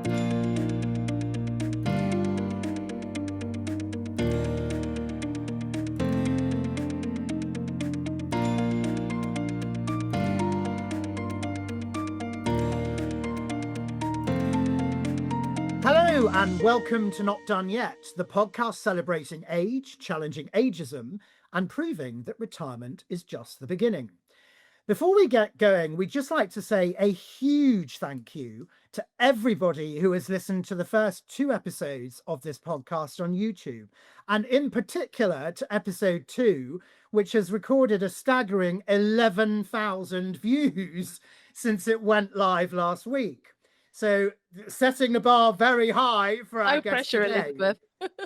Hello and welcome to Not Done Yet, the podcast celebrating age, challenging ageism, and proving that retirement is just the beginning. Before we get going, we'd just like to say a huge thank you to everybody who has listened to the first 2 episodes of this podcast on YouTube, and in particular to episode 2, which has recorded a staggering 11,000 views since it went live last week. So setting the bar very high for our No guests pressure, today. Elizabeth.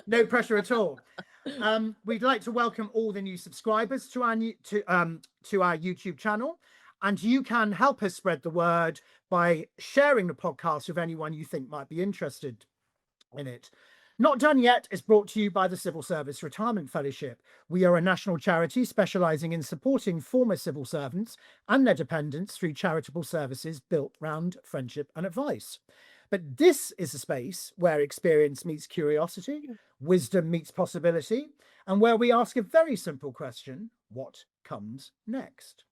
No pressure at all. We'd like to welcome all the new subscribers to our YouTube channel, and you can help us spread the word by sharing the podcast with anyone you think might be interested in it. Not Done Yet is brought to you by the Civil Service Retirement Fellowship. We are a national charity specialising in supporting former civil servants and their dependents through charitable services built around friendship and advice. But this is a space where experience meets curiosity, wisdom meets possibility, and where we ask a very simple question: what comes next?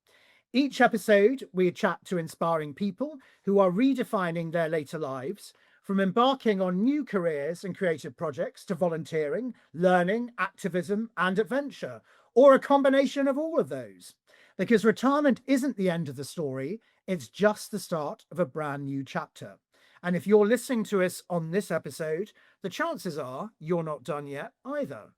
Each episode, we chat to inspiring people who are redefining their later lives, from embarking on new careers and creative projects to volunteering, learning, activism, and adventure, or a combination of all of those. Because retirement isn't the end of the story, it's just the start of a brand new chapter. And if you're listening to us on this episode, the chances are you're not done yet either.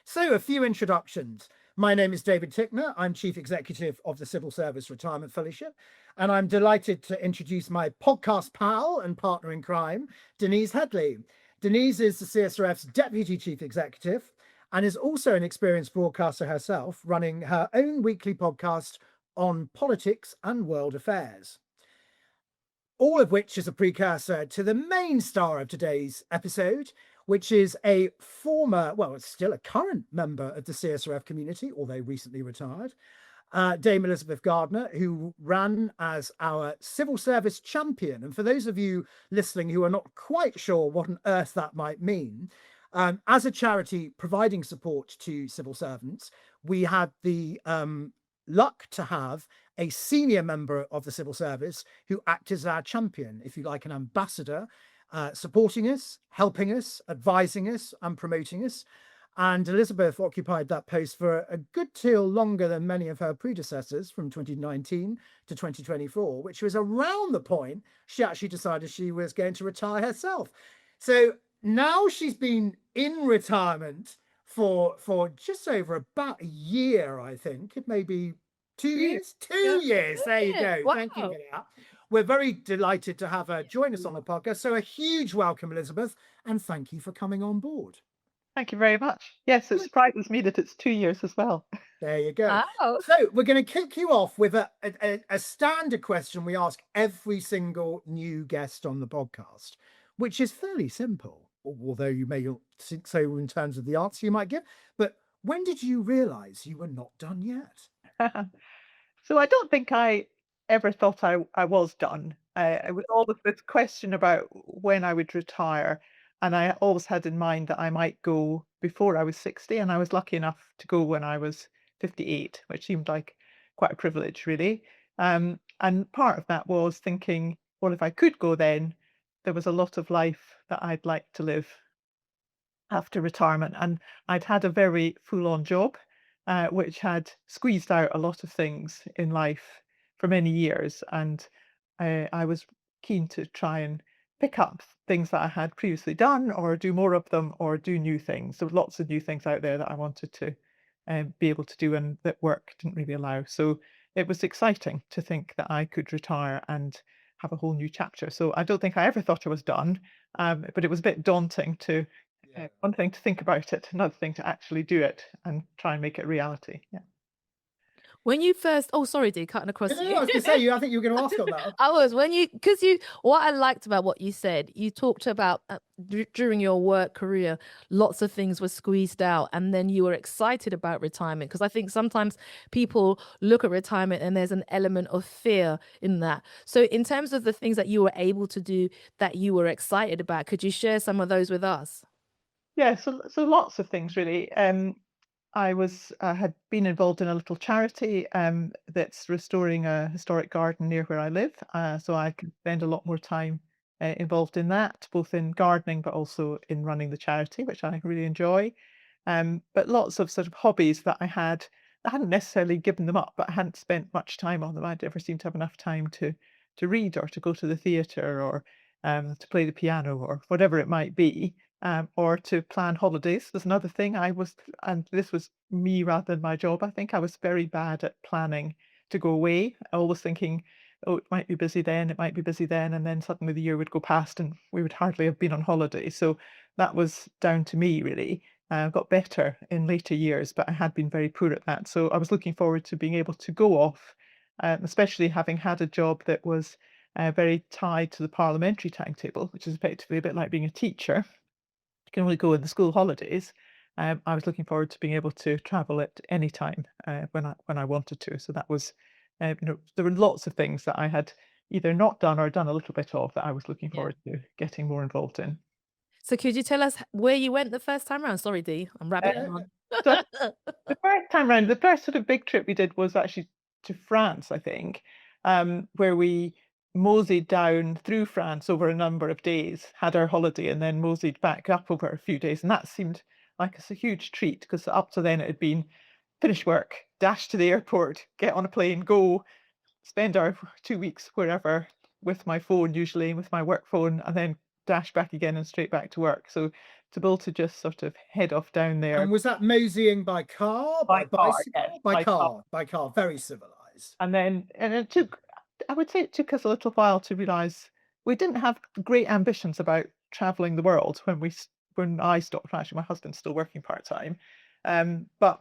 So, a few introductions. My name is David Tickner. I'm Chief Executive of the Civil Service Retirement Fellowship, and I'm delighted to introduce my podcast pal and partner in crime, Denise Headley. Denise is the CSRF's Deputy Chief Executive and is also an experienced broadcaster herself, running her own weekly podcast on politics and world affairs. All of which is a precursor to the main star of today's episode, which is a former, well, it's still a current member of the CSRF community, although recently retired, Dame Elizabeth Gardiner, who ran as our civil service champion. And for those of you listening who are not quite sure what on earth that might mean, as a charity providing support to civil servants, we had the luck to have a senior member of the civil service who acted as our champion, if you like, an ambassador, supporting us, helping us, advising us, and promoting us. And Elizabeth occupied that post for a good deal longer than many of her predecessors, from 2019 to 2024, which was around the point she actually decided she was going to retire herself. So now she's been in retirement for just over about a year, I think. It may be 2 years. 2 years. There you go. Wow. Thank you for that. We're very delighted to have her join us on the podcast. So a huge welcome, Elizabeth, and thank you for coming on board. Thank you very much. Yes, it surprises me that it's 2 years as well. There you go. Oh. So we're going to kick you off with a standard question we ask every single new guest on the podcast, which is fairly simple, although you may not think so in terms of the answer you might give. But when did you realise you were not done yet? So I don't think I ever thought I was done. It was always this question about when I would retire. And I always had in mind that I might go before I was 60. And I was lucky enough to go when I was 58, which seemed like quite a privilege, really. And part of that was thinking, well, if I could go then, there was a lot of life that I'd like to live after retirement. And I'd had a very full-on job, which had squeezed out a lot of things in life for many years. And I was keen to try and pick up things that I had previously done, or do more of them, or do new things. There were lots of new things out there that I wanted to be able to do, and that work didn't really allow. So it was exciting to think that I could retire and have a whole new chapter. So I don't think I ever thought I was done, but it was a bit daunting to one thing to think about it, another thing to actually do it and try and make it reality. Yeah. When you first, oh, sorry, Dee, cutting across No, you. I was going to say, I think you were going to ask on that. I was what I liked about what you said, you talked about during your work career, lots of things were squeezed out, and then you were excited about retirement. Because I think sometimes people look at retirement and there's an element of fear in that. So, in terms of the things that you were able to do that you were excited about, could you share some of those with us? Yeah, so lots of things really. I had been involved in a little charity that's restoring a historic garden near where I live. So I can spend a lot more time involved in that, both in gardening but also in running the charity, which I really enjoy. But lots of sort of hobbies that I hadn't necessarily given them up, but I hadn't spent much time on them. I never seemed to have enough time to read or to go to the theatre or to play the piano or whatever it might be, or to plan holidays was another thing. And this was me rather than my job. I think I was very bad at planning to go away, always thinking, oh, it might be busy then, it might be busy then, and then suddenly the year would go past and we would hardly have been on holiday. So that was down to me, really. Got better in later years, but I had been very poor at that. So I was looking forward to being able to go off, especially having had a job that was very tied to the parliamentary timetable, which is effectively a bit like being a teacher. You can only go in the school holidays. I was looking forward to being able to travel at any time when I wanted to. So that was, there were lots of things that I had either not done or done a little bit of that I was looking Yeah. forward to getting more involved in. So, could you tell us where you went the first time around? Sorry, Dee, I'm rabbiting on. So the first time round, the first sort of big trip we did was actually to France, I think, where we moseyed down through France over a number of days, had our holiday, and then moseyed back up over a few days. And that seemed like a huge treat because up to then it had been finish work, dash to the airport, get on a plane, go, spend our 2 weeks wherever with my phone, usually with my work phone, and then dash back again and straight back to work. So to be able to just sort of head off down there And was that moseying by car, by car, bicycle? yes, By car. car, very civilized. And it took, I would say it took us a little while to realize we didn't have great ambitions about traveling the world when I stopped. Actually, my husband's still working part-time. But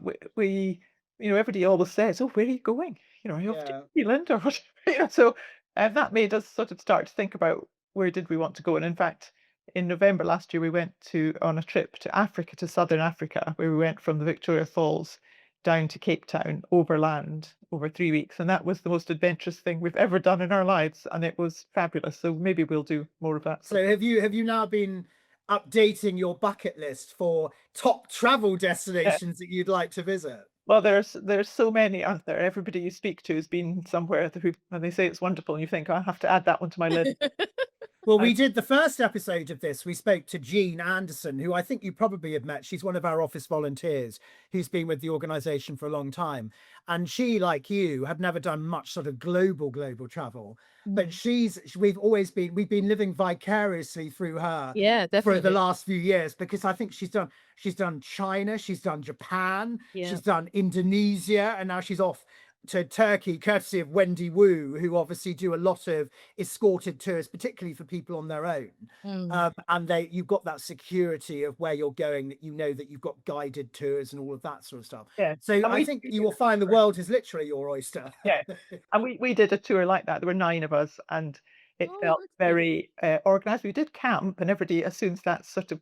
everybody always says, "Oh, where are you going? Are you off to Yeah. New Zealand or what?" So that made us sort of start to think about where did we want to go. And in fact, in November last year, we went on a trip to Africa, to southern Africa, where we went from the Victoria Falls down to Cape Town overland over 3 weeks. And that was the most adventurous thing we've ever done in our lives. And it was fabulous. So maybe we'll do more of that. So have you now been updating your bucket list for top travel destinations that you'd like to visit? Well, there's so many, aren't there? Everybody you speak to has been somewhere and they say it's wonderful, and you think, I have to add that one to my list. Well, we did the first episode of this. We spoke to Jean Anderson, who I think you probably have met. She's one of our office volunteers who's been with the organisation for a long time. And she, like you, had never done much sort of global travel. But we've been living vicariously through her Yeah, for definitely. the last few years, because I think she's done China, she's done Japan, Yeah. she's done Indonesia, and now she's off to Turkey, courtesy of Wendy Wu, who obviously do a lot of escorted tours, particularly for people on their own. And you've got that security of where you're going, that that you've got guided tours and all of that sort of stuff. Yeah. So I think you will find the world is literally your oyster. Yeah. And we did a tour like that. There were 9 of us, and it felt very organized. We did camp, and everybody assumes that's sort of,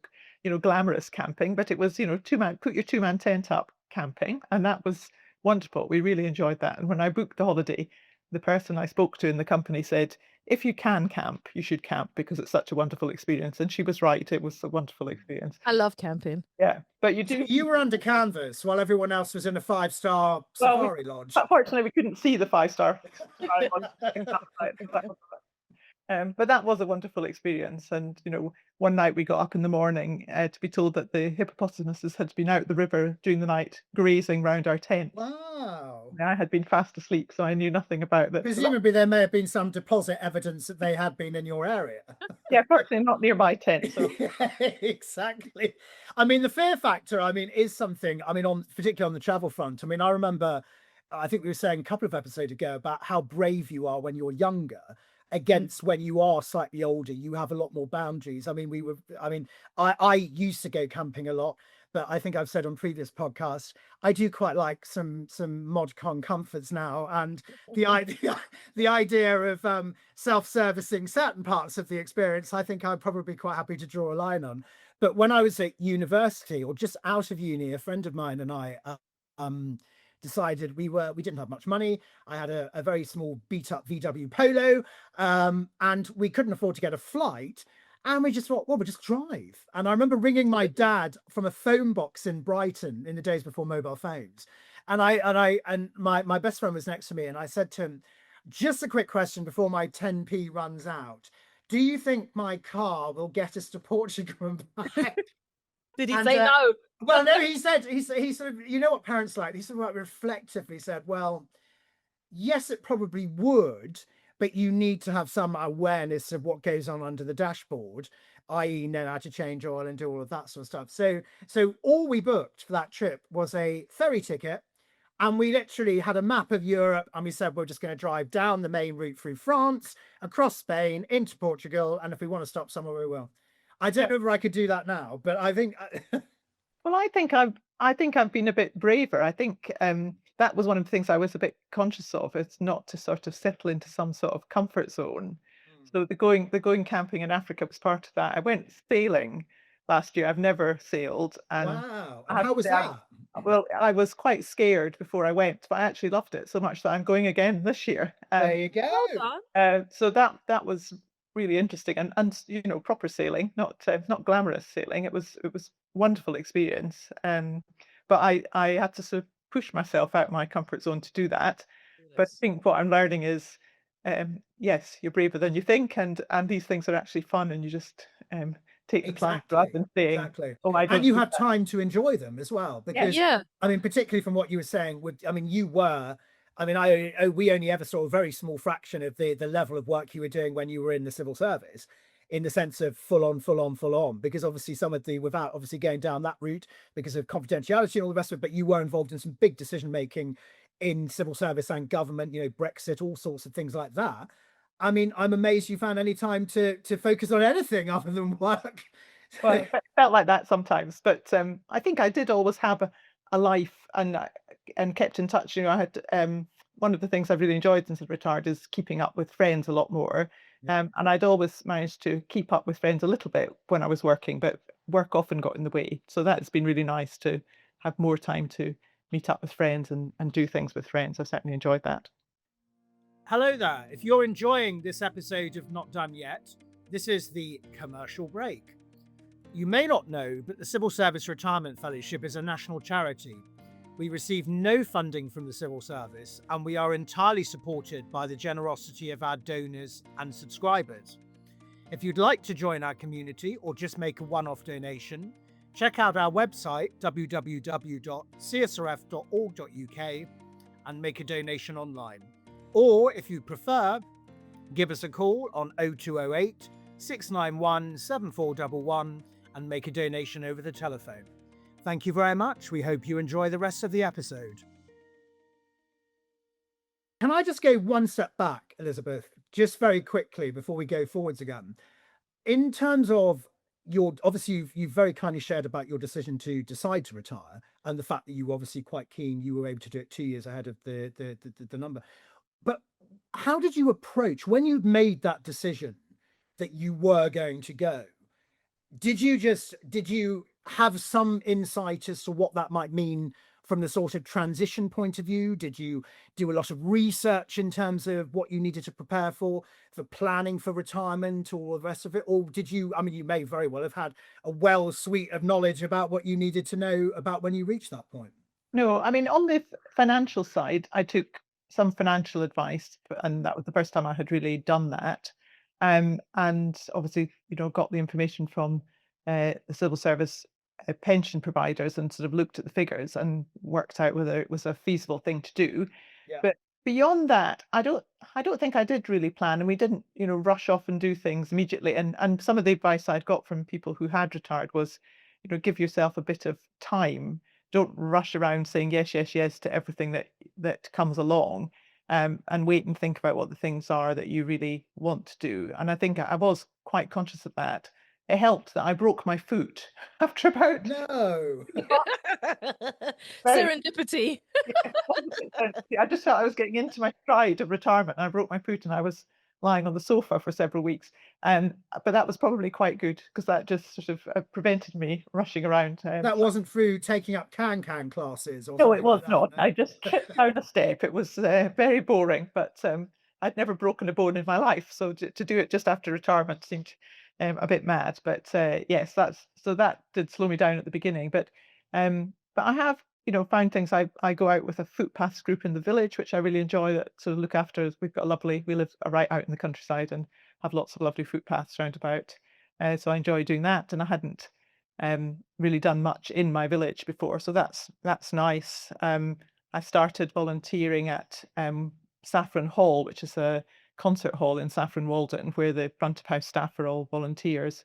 glamorous camping, but it was, put your 2-man tent up camping, and that was wonderful. We really enjoyed that. And when I booked the holiday, the person I spoke to in the company said, if you can camp, you should camp because it's such a wonderful experience. And she was right. It was a wonderful experience. I love camping. Yeah. But You were under canvas while everyone else was in a 5-star safari lodge. Unfortunately, we couldn't see the 5-star. But that was a wonderful experience. And, one night we got up in the morning to be told that the hippopotamuses had been out the river during the night grazing round our tent. Wow. I had been fast asleep, so I knew nothing about that. Presumably there may have been some deposit evidence that they had been in your area. Yeah, fortunately not near my tent. So. Exactly. I mean, the fear factor, is something, particularly on the travel front. I remember, I think we were saying a couple of episodes ago about how brave you are when you're younger against when you are slightly older. You have a lot more boundaries. I used to go camping a lot, but I think I've said on previous podcasts, I do quite like some modcon comforts now, and the idea of self-servicing certain parts of the experience, I think I'd probably be quite happy to draw a line on. But when I was at university or just out of uni, a friend of mine and I decided we didn't have much money. I had a very small beat up VW Polo, and we couldn't afford to get a flight. And we just thought, well, we'll just drive. And I remember ringing my dad from a phone box in Brighton in the days before mobile phones. And my best friend was next to me, and I said to him, just a quick question before my 10p runs out. Do you think my car will get us to Portugal and back? Did he And, say no? Well, no, he said, he sort of, you know what parents like? He sort of like reflectively said, well, yes, it probably would, but you need to have some awareness of what goes on under the dashboard, i.e. know how to change oil and do all of that sort of stuff. So all we booked for that trip was a ferry ticket, and we literally had a map of Europe, and we said we're just going to drive down the main route through France, across Spain, into Portugal, and if we want to stop somewhere, we will. I don't know if I could do that now, but I think Well, I think I've been a bit braver. I think that was one of the things I was a bit conscious of. It's not to sort of settle into some sort of comfort zone. So the going camping in Africa was part of that. I went sailing last year. I've never sailed, and wow. I have How to was say, that? well, I was quite scared before I went, but I actually loved it so much that I'm going again this year. There you go. Well done. So that was really interesting, and you know, proper sailing, not glamorous sailing. It was wonderful experience. But I had to sort of push myself out my comfort zone to do that. But I think what I'm learning is, yes, you're braver than you think, and these things are actually fun, and you just take the plunge rather than saying, Exactly. "Oh, I don't." And you do have that." time to enjoy them as well, because Yeah. I mean, particularly from what you were saying, we only ever saw a very small fraction of the level of work you were doing when you were in the civil service, in the sense of full on, because obviously some of the, without obviously going down that route because of confidentiality and all the rest of it, but you were involved in some big decision making in civil service and government, you know, Brexit, all sorts of things like that. I mean, I'm amazed you found any time to focus on anything other than work. Well, it felt like that sometimes, but I think I did always have a life, and kept in touch. You know, I had one of the things I've really enjoyed since I've retired is keeping up with friends a lot more. And I'd always managed to keep up with friends a little bit when I was working, but work often got in the way. So that's been really nice to have more time to meet up with friends and do things with friends. I've certainly enjoyed that. Hello there. If you're enjoying this episode of Not Done Yet, this is the commercial break. You may not know, but the Civil Service Retirement Fellowship is a national charity. We receive no funding from the civil service, and we are entirely supported by the generosity of our donors and subscribers. If you'd like to join our community or just make a one-off donation, check out our website www.csrf.org.uk and make a donation online. Or if you prefer, give us a call on 0208 691 7411 and make a donation over the telephone. Thank you very much. We hope you enjoy the rest of the episode. Can I just go one step back, Elizabeth, just very quickly before we go forwards again? In terms of obviously you've very kindly shared about your decision to decide to retire, and the fact that you were obviously quite keen, you were able to do it 2 years ahead of the number. But how did you approach when you made that decision that you were going to go? Did you have some insight as to what that might mean from the sort of transition point of view? Did you do a lot of research in terms of what you needed to prepare for planning for retirement, or the rest of it? Or did you, I mean, you may very well have had a suite of knowledge about what you needed to know about when you reached that point. No, I mean, on the financial side, I took some financial advice, and that was the first time I had really done that. And obviously, you know, got the information from the civil service pension providers and sort of looked at the figures and worked out whether it was a feasible thing to do. Yeah. But beyond that, I don't think I did really plan, and we didn't, you know, rush off and do things immediately. And some of the advice I'd got from people who had retired was, you know, give yourself a bit of time. Don't rush around saying yes, yes, yes to everything that comes along, and wait and think about what the things are that you really want to do. And I think I was quite conscious of that. it helped that I broke my foot after about No. very Serendipity. I just felt I was getting into my stride of retirement, and I broke my foot, and I was lying on the sofa for several weeks. But that was probably quite good because that just sort of prevented me rushing around. That wasn't through taking up can classes or No, something it was like that. not. No? I just tripped down a step. It was very boring, but I'd never broken a bone in my life, so to do it just after retirement seemed a bit mad. But yes, that did slow me down at the beginning. But I have, found things. I go out with a footpaths group in the village, which I really enjoy. That sort of look after. We live right out in the countryside and have lots of lovely footpaths round about. So I enjoy doing that, and I hadn't really done much in my village before, so that's nice. I started volunteering at Saffron Hall, which is a concert hall in Saffron Walden, where the front of house staff are all volunteers,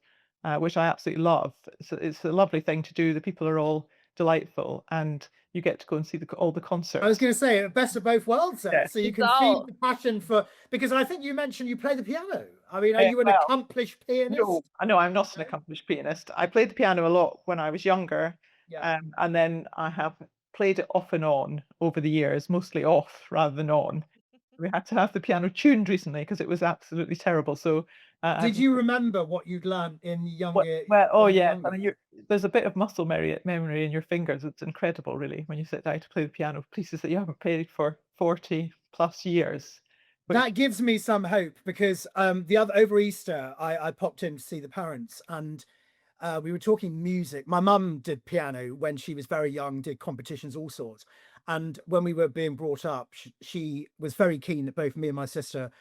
which I absolutely love. It's a lovely thing to do. The people are all delightful, and you get to go and see all the concerts. I was going to say best of both worlds there. Yeah. So you can feed the passion for, because I think you mentioned you play the piano. I mean, are you an accomplished pianist? No, I'm not an accomplished pianist. I played the piano a lot when I was younger, Yeah. and then I have played it off and on over the years, mostly off rather than on. We had to have the piano tuned recently because it was absolutely terrible. So, Did you remember what you'd learned in younger? oh yeah, I mean, there's a bit of muscle memory in your fingers. It's incredible, really, when you sit down to play the piano, pieces that you haven't played for 40 plus years. That gives me some hope because over Easter I popped in to see the parents, and we were talking music. My mum did piano when she was very young, did competitions, all sorts. And when we were being brought up, she was very keen that both me and my sister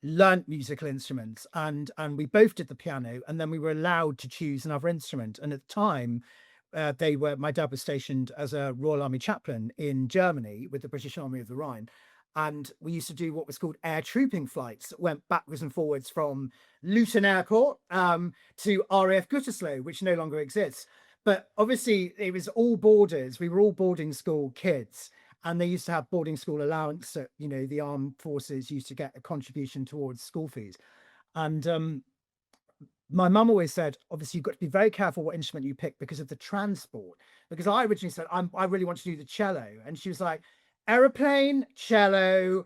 learnt musical instruments, and we both did the piano, and then we were allowed to choose another instrument. And at the time, my dad was stationed as a Royal Army chaplain in Germany with the British Army of the Rhine. And we used to do what was called air trooping flights that went backwards and forwards from Luton Airport to RAF Gütersloh, which no longer exists. But obviously, it was all boarders. We were all boarding school kids, and they used to have boarding school allowance. So, the armed forces used to get a contribution towards school fees. And my mum always said, obviously, you've got to be very careful what instrument you pick because of the transport. Because I originally said, I really want to do the cello. And she was like, aeroplane, cello,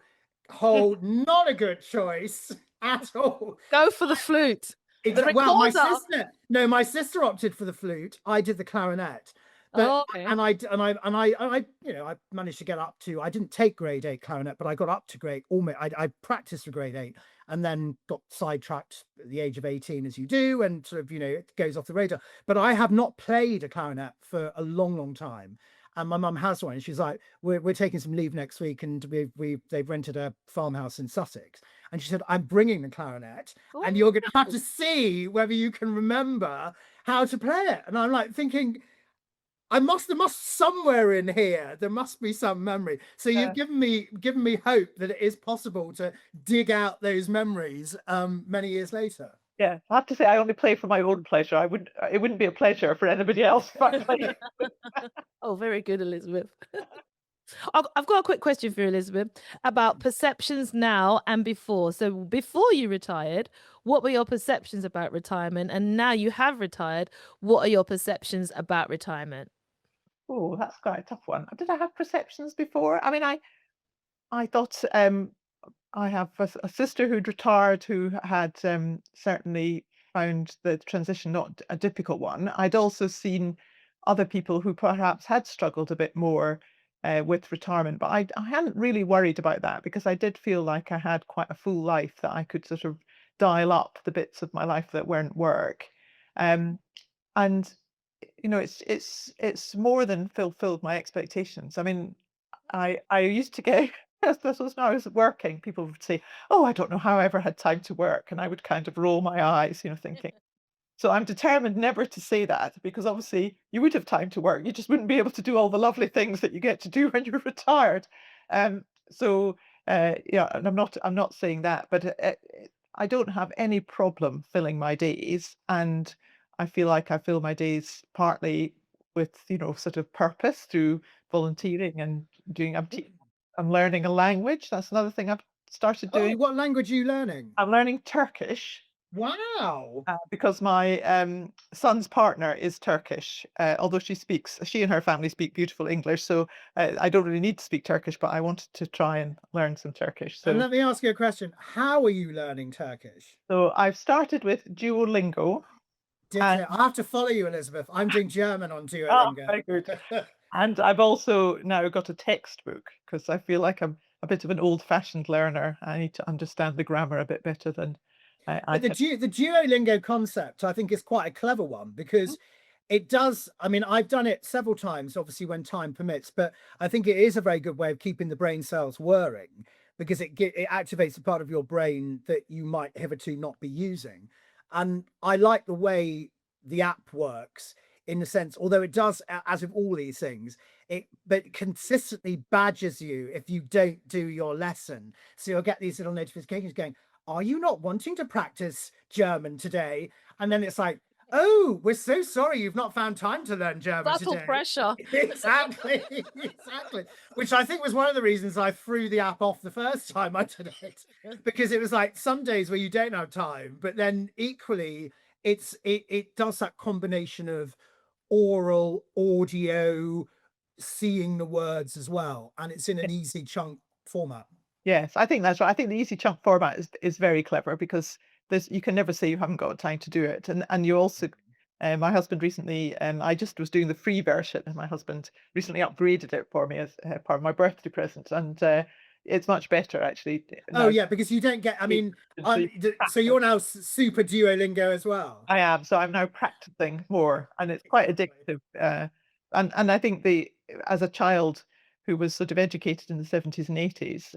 hold, not a good choice at all. Go for the flute. Well, my sister opted for the flute. I did the clarinet. But, and I managed to get up to, I didn't take grade 8 clarinet, but I got up to grade, almost, I practiced for grade 8 and then got sidetracked at the age of 18, as you do, and sort of, it goes off the radar. But I have not played a clarinet for a long, long time. And my mum has one. And she's like, we're taking some leave next week, and they've rented a farmhouse in Sussex. And she said, I'm bringing the clarinet, and you're going to have to see whether you can remember how to play it. And I'm like thinking, there must somewhere in here, there must be some memory. So you've given me hope that it is possible to dig out those memories many years later. Yeah, I have to say I only play for my own pleasure. It wouldn't be a pleasure for anybody else. Oh, very good, Elizabeth. I've got a quick question for you, Elizabeth, about perceptions now and before. So before you retired, what were your perceptions about retirement? And now you have retired, what are your perceptions about retirement? Oh, that's quite a tough one. Did I have perceptions before? I mean, I thought I have a sister who'd retired who had certainly found the transition not a difficult one. I'd also seen other people who perhaps had struggled a bit more with retirement, but I hadn't really worried about that because I did feel like I had quite a full life that I could sort of dial up the bits of my life that weren't work. And it's more than fulfilled my expectations. I mean, I used to get this was when I was working, people would say, "Oh, I don't know how I ever had time to work," and I would kind of roll my eyes, thinking. So I'm determined never to say that because obviously you would have time to work. You just wouldn't be able to do all the lovely things that you get to do when you're retired. So yeah, and I'm not saying that, but I don't have any problem filling my days, and I feel like I fill my days partly with sort of purpose through volunteering and doing. I'm learning a language. That's another thing I've started doing. What language are you learning? I'm learning Turkish. Wow. Because my son's partner is Turkish, although she and her family speak beautiful English. So I don't really need to speak Turkish, but I wanted to try and learn some Turkish. And So, let me ask you a question. How are you learning Turkish? so I've started with Duolingo. And I have to follow you, Elizabeth. I'm doing German on oh, Duolingo. very good. And I've also now got a textbook because I feel like I'm a bit of an old-fashioned learner. I need to understand the grammar a bit better than I But the can. the Duolingo concept, I think, is quite a clever one because it does. I mean, I've done it several times, obviously when time permits, but I think it is a very good way of keeping the brain cells whirring because it activates a part of your brain that you might hitherto not be using. And I like the way the app works in the sense, although it does, as with all these things, it but consistently badgers you if you don't do your lesson. So you'll get these little notifications going, are you not wanting to practice German today? And then it's like, oh, we're so sorry you've not found time to learn German Subtle today. pressure. Exactly, exactly. Which I think was one of the reasons I threw the app off the first time I did it, because it was like some days where you don't have time, but then equally it does that combination of oral, audio, seeing the words as well, and it's in an easy chunk format. Yes, I think that's right. I think the easy chunk format is very clever because you can never say you haven't got time to do it, and you also. My husband recently, I just was doing the free version, and my husband recently upgraded it for me as part of my birthday present, and it's much better actually Oh now. yeah, because you don't get. I mean, So you so practice. you're now super Duolingo as well. I am, so I'm now practicing more, and it's quite Exactly. addictive. And I think as a child who was sort of educated in the 70s and 80s,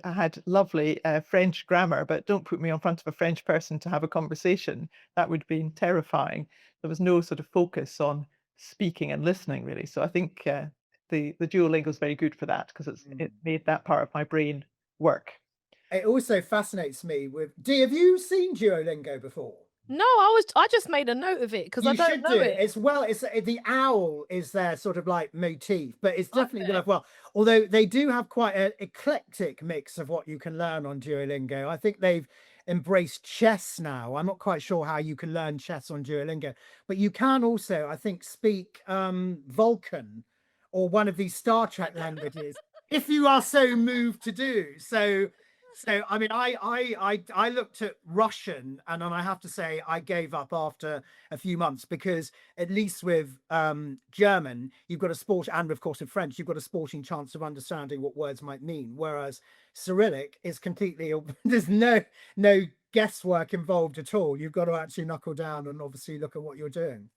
I had lovely French grammar, but don't put me in front of a French person to have a conversation. That would have been terrifying. There was no sort of focus on speaking and listening really. So I think the Duolingo is very good for that because it made that part of my brain work. It also fascinates me with. D, have you seen Duolingo before? No, I just made a note of it because I You don't should know do. it. It's well, it's the owl is their sort of like motif, but it's definitely Okay. gonna well. Although they do have quite an eclectic mix of what you can learn on Duolingo. I think they've embraced chess now. I'm not quite sure how you can learn chess on Duolingo, but you can also, I think, speak Vulcan or one of these Star Trek languages if you are so moved to do so. So I mean, I looked at Russian, and then I have to say I gave up after a few months because at least with German, you've got a sport, and of course with French, you've got a sporting chance of understanding what words might mean. Whereas Cyrillic is completely there's no guesswork involved at all. You've got to actually knuckle down and obviously look at what you're doing.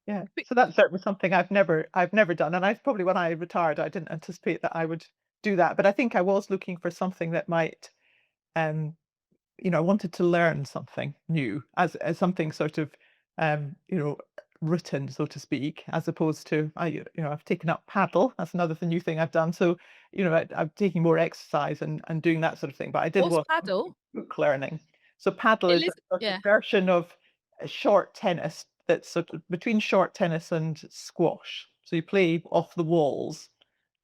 Yeah, so that's certainly something I've never done, and I probably when I retired, I didn't anticipate that I would do that, but I think I was looking for something that might, um, I wanted to learn something new as something sort of, um, you know, written, so to speak, as opposed to I've taken up paddle. That's another new thing I've done. So, I'm taking more exercise and doing that sort of thing, but I did What's want paddle? book learning. So paddle is a sort of Yeah. version of a short tennis that's sort of between short tennis and squash. So you play off the walls.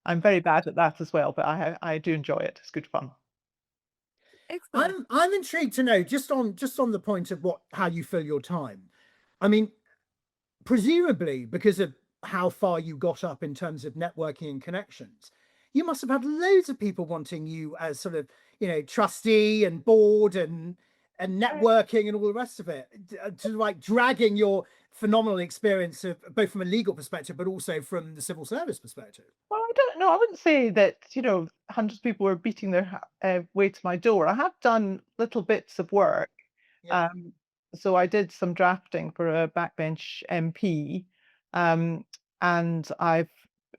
I'm very bad at that as well, but I do enjoy it. It's good fun. Excellent. I'm intrigued to know just on the point of how you fill your time. I mean, presumably because of how far you got up in terms of networking and connections, you must have had loads of people wanting you as sort of, trustee and board and networking and all the rest of it, to like dragging your phenomenal experience of both from a legal perspective but also from the civil service perspective. Well, I don't know. I wouldn't say that, hundreds of people were beating their way to my door. I have done little bits of work. Yeah. Um, so I did some drafting for a backbench MP, um, and I've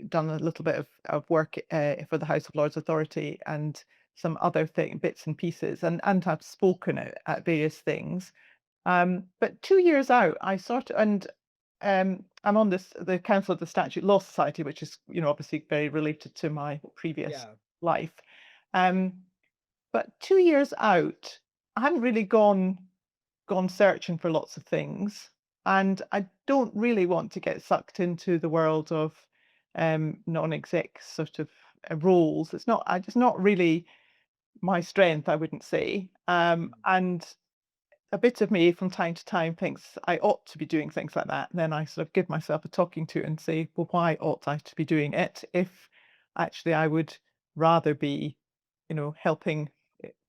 done a little bit of work for the House of Lords Authority and some other bits and pieces, and have spoken at various things. But 2 years out, I sort of, and I'm on the Council of the Statute Law Society, which is, obviously very related to my previous Yeah. life. Um, but 2 years out, I haven't really gone searching for lots of things, and I don't really want to get sucked into the world of non-exec sort of roles. It's not really my strength, I wouldn't say. And a bit of me from time to time thinks I ought to be doing things like that. And then I sort of give myself a talking to and say, well, why ought I to be doing it if actually I would rather be, helping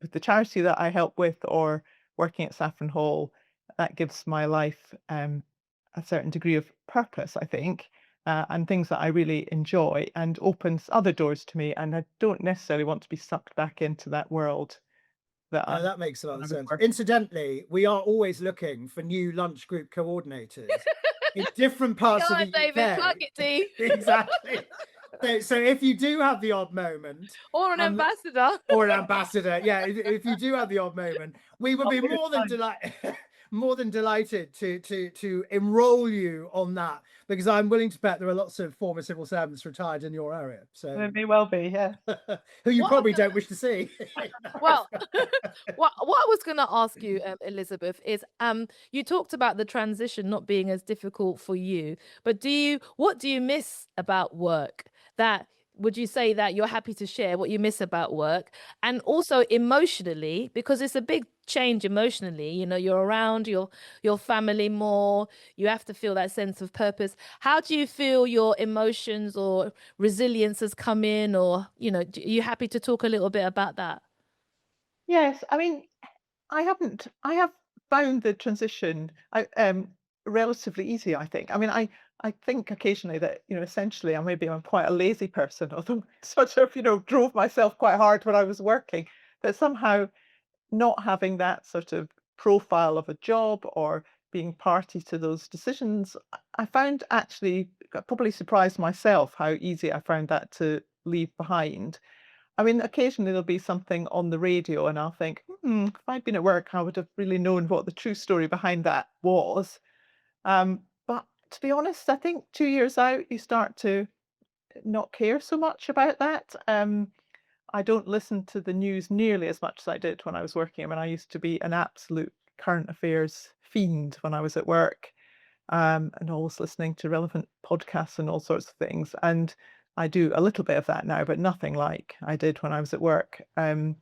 with the charity that I help with or working at Saffron Hall. That gives my life a certain degree of purpose, I think, and things that I really enjoy and opens other doors to me. And I don't necessarily want to be sucked back into that world that No, that makes a lot I of was sense. working. Incidentally, we are always looking for new lunch group coordinators in different parts Go of on, the David, plug UK. it, D. Exactly. So if you do have the odd moment, Or an and ambassador. or an ambassador, yeah, if you do have the odd moment, we would be I'll more than delighted to enroll you on that, because I'm willing to bet there are lots of former civil servants retired in your area, so It may well be, yeah. who you What probably don't wish to see. Well, what I was going to ask you, Elizabeth, is you talked about the transition not being as difficult for you, but what do you miss about work? That would you say that you're happy to share what you miss about work, and also emotionally, because it's a big change emotionally. You're around your family more. You have to feel that sense of purpose. How do you feel your emotions or resilience has come in, or are you happy to talk a little bit about that? Yes, I mean, I have found the transition relatively easy, I think. I mean, I think occasionally that, essentially I'm quite a lazy person, although sort of, drove myself quite hard when I was working, but somehow not having that sort of profile of a job or being party to those decisions, I found actually probably surprised myself how easy I found that to leave behind. I mean, occasionally there'll be something on the radio and I'll think, if I'd been at work, I would have really known what the true story behind that was. But to be honest, I think 2 years out, you start to not care so much about that. I don't listen to the news nearly as much as I did when I was working. I mean, I used to be an absolute current affairs fiend when I was at work, and always listening to relevant podcasts and all sorts of things. And I do a little bit of that now, but nothing like I did when I was at work. And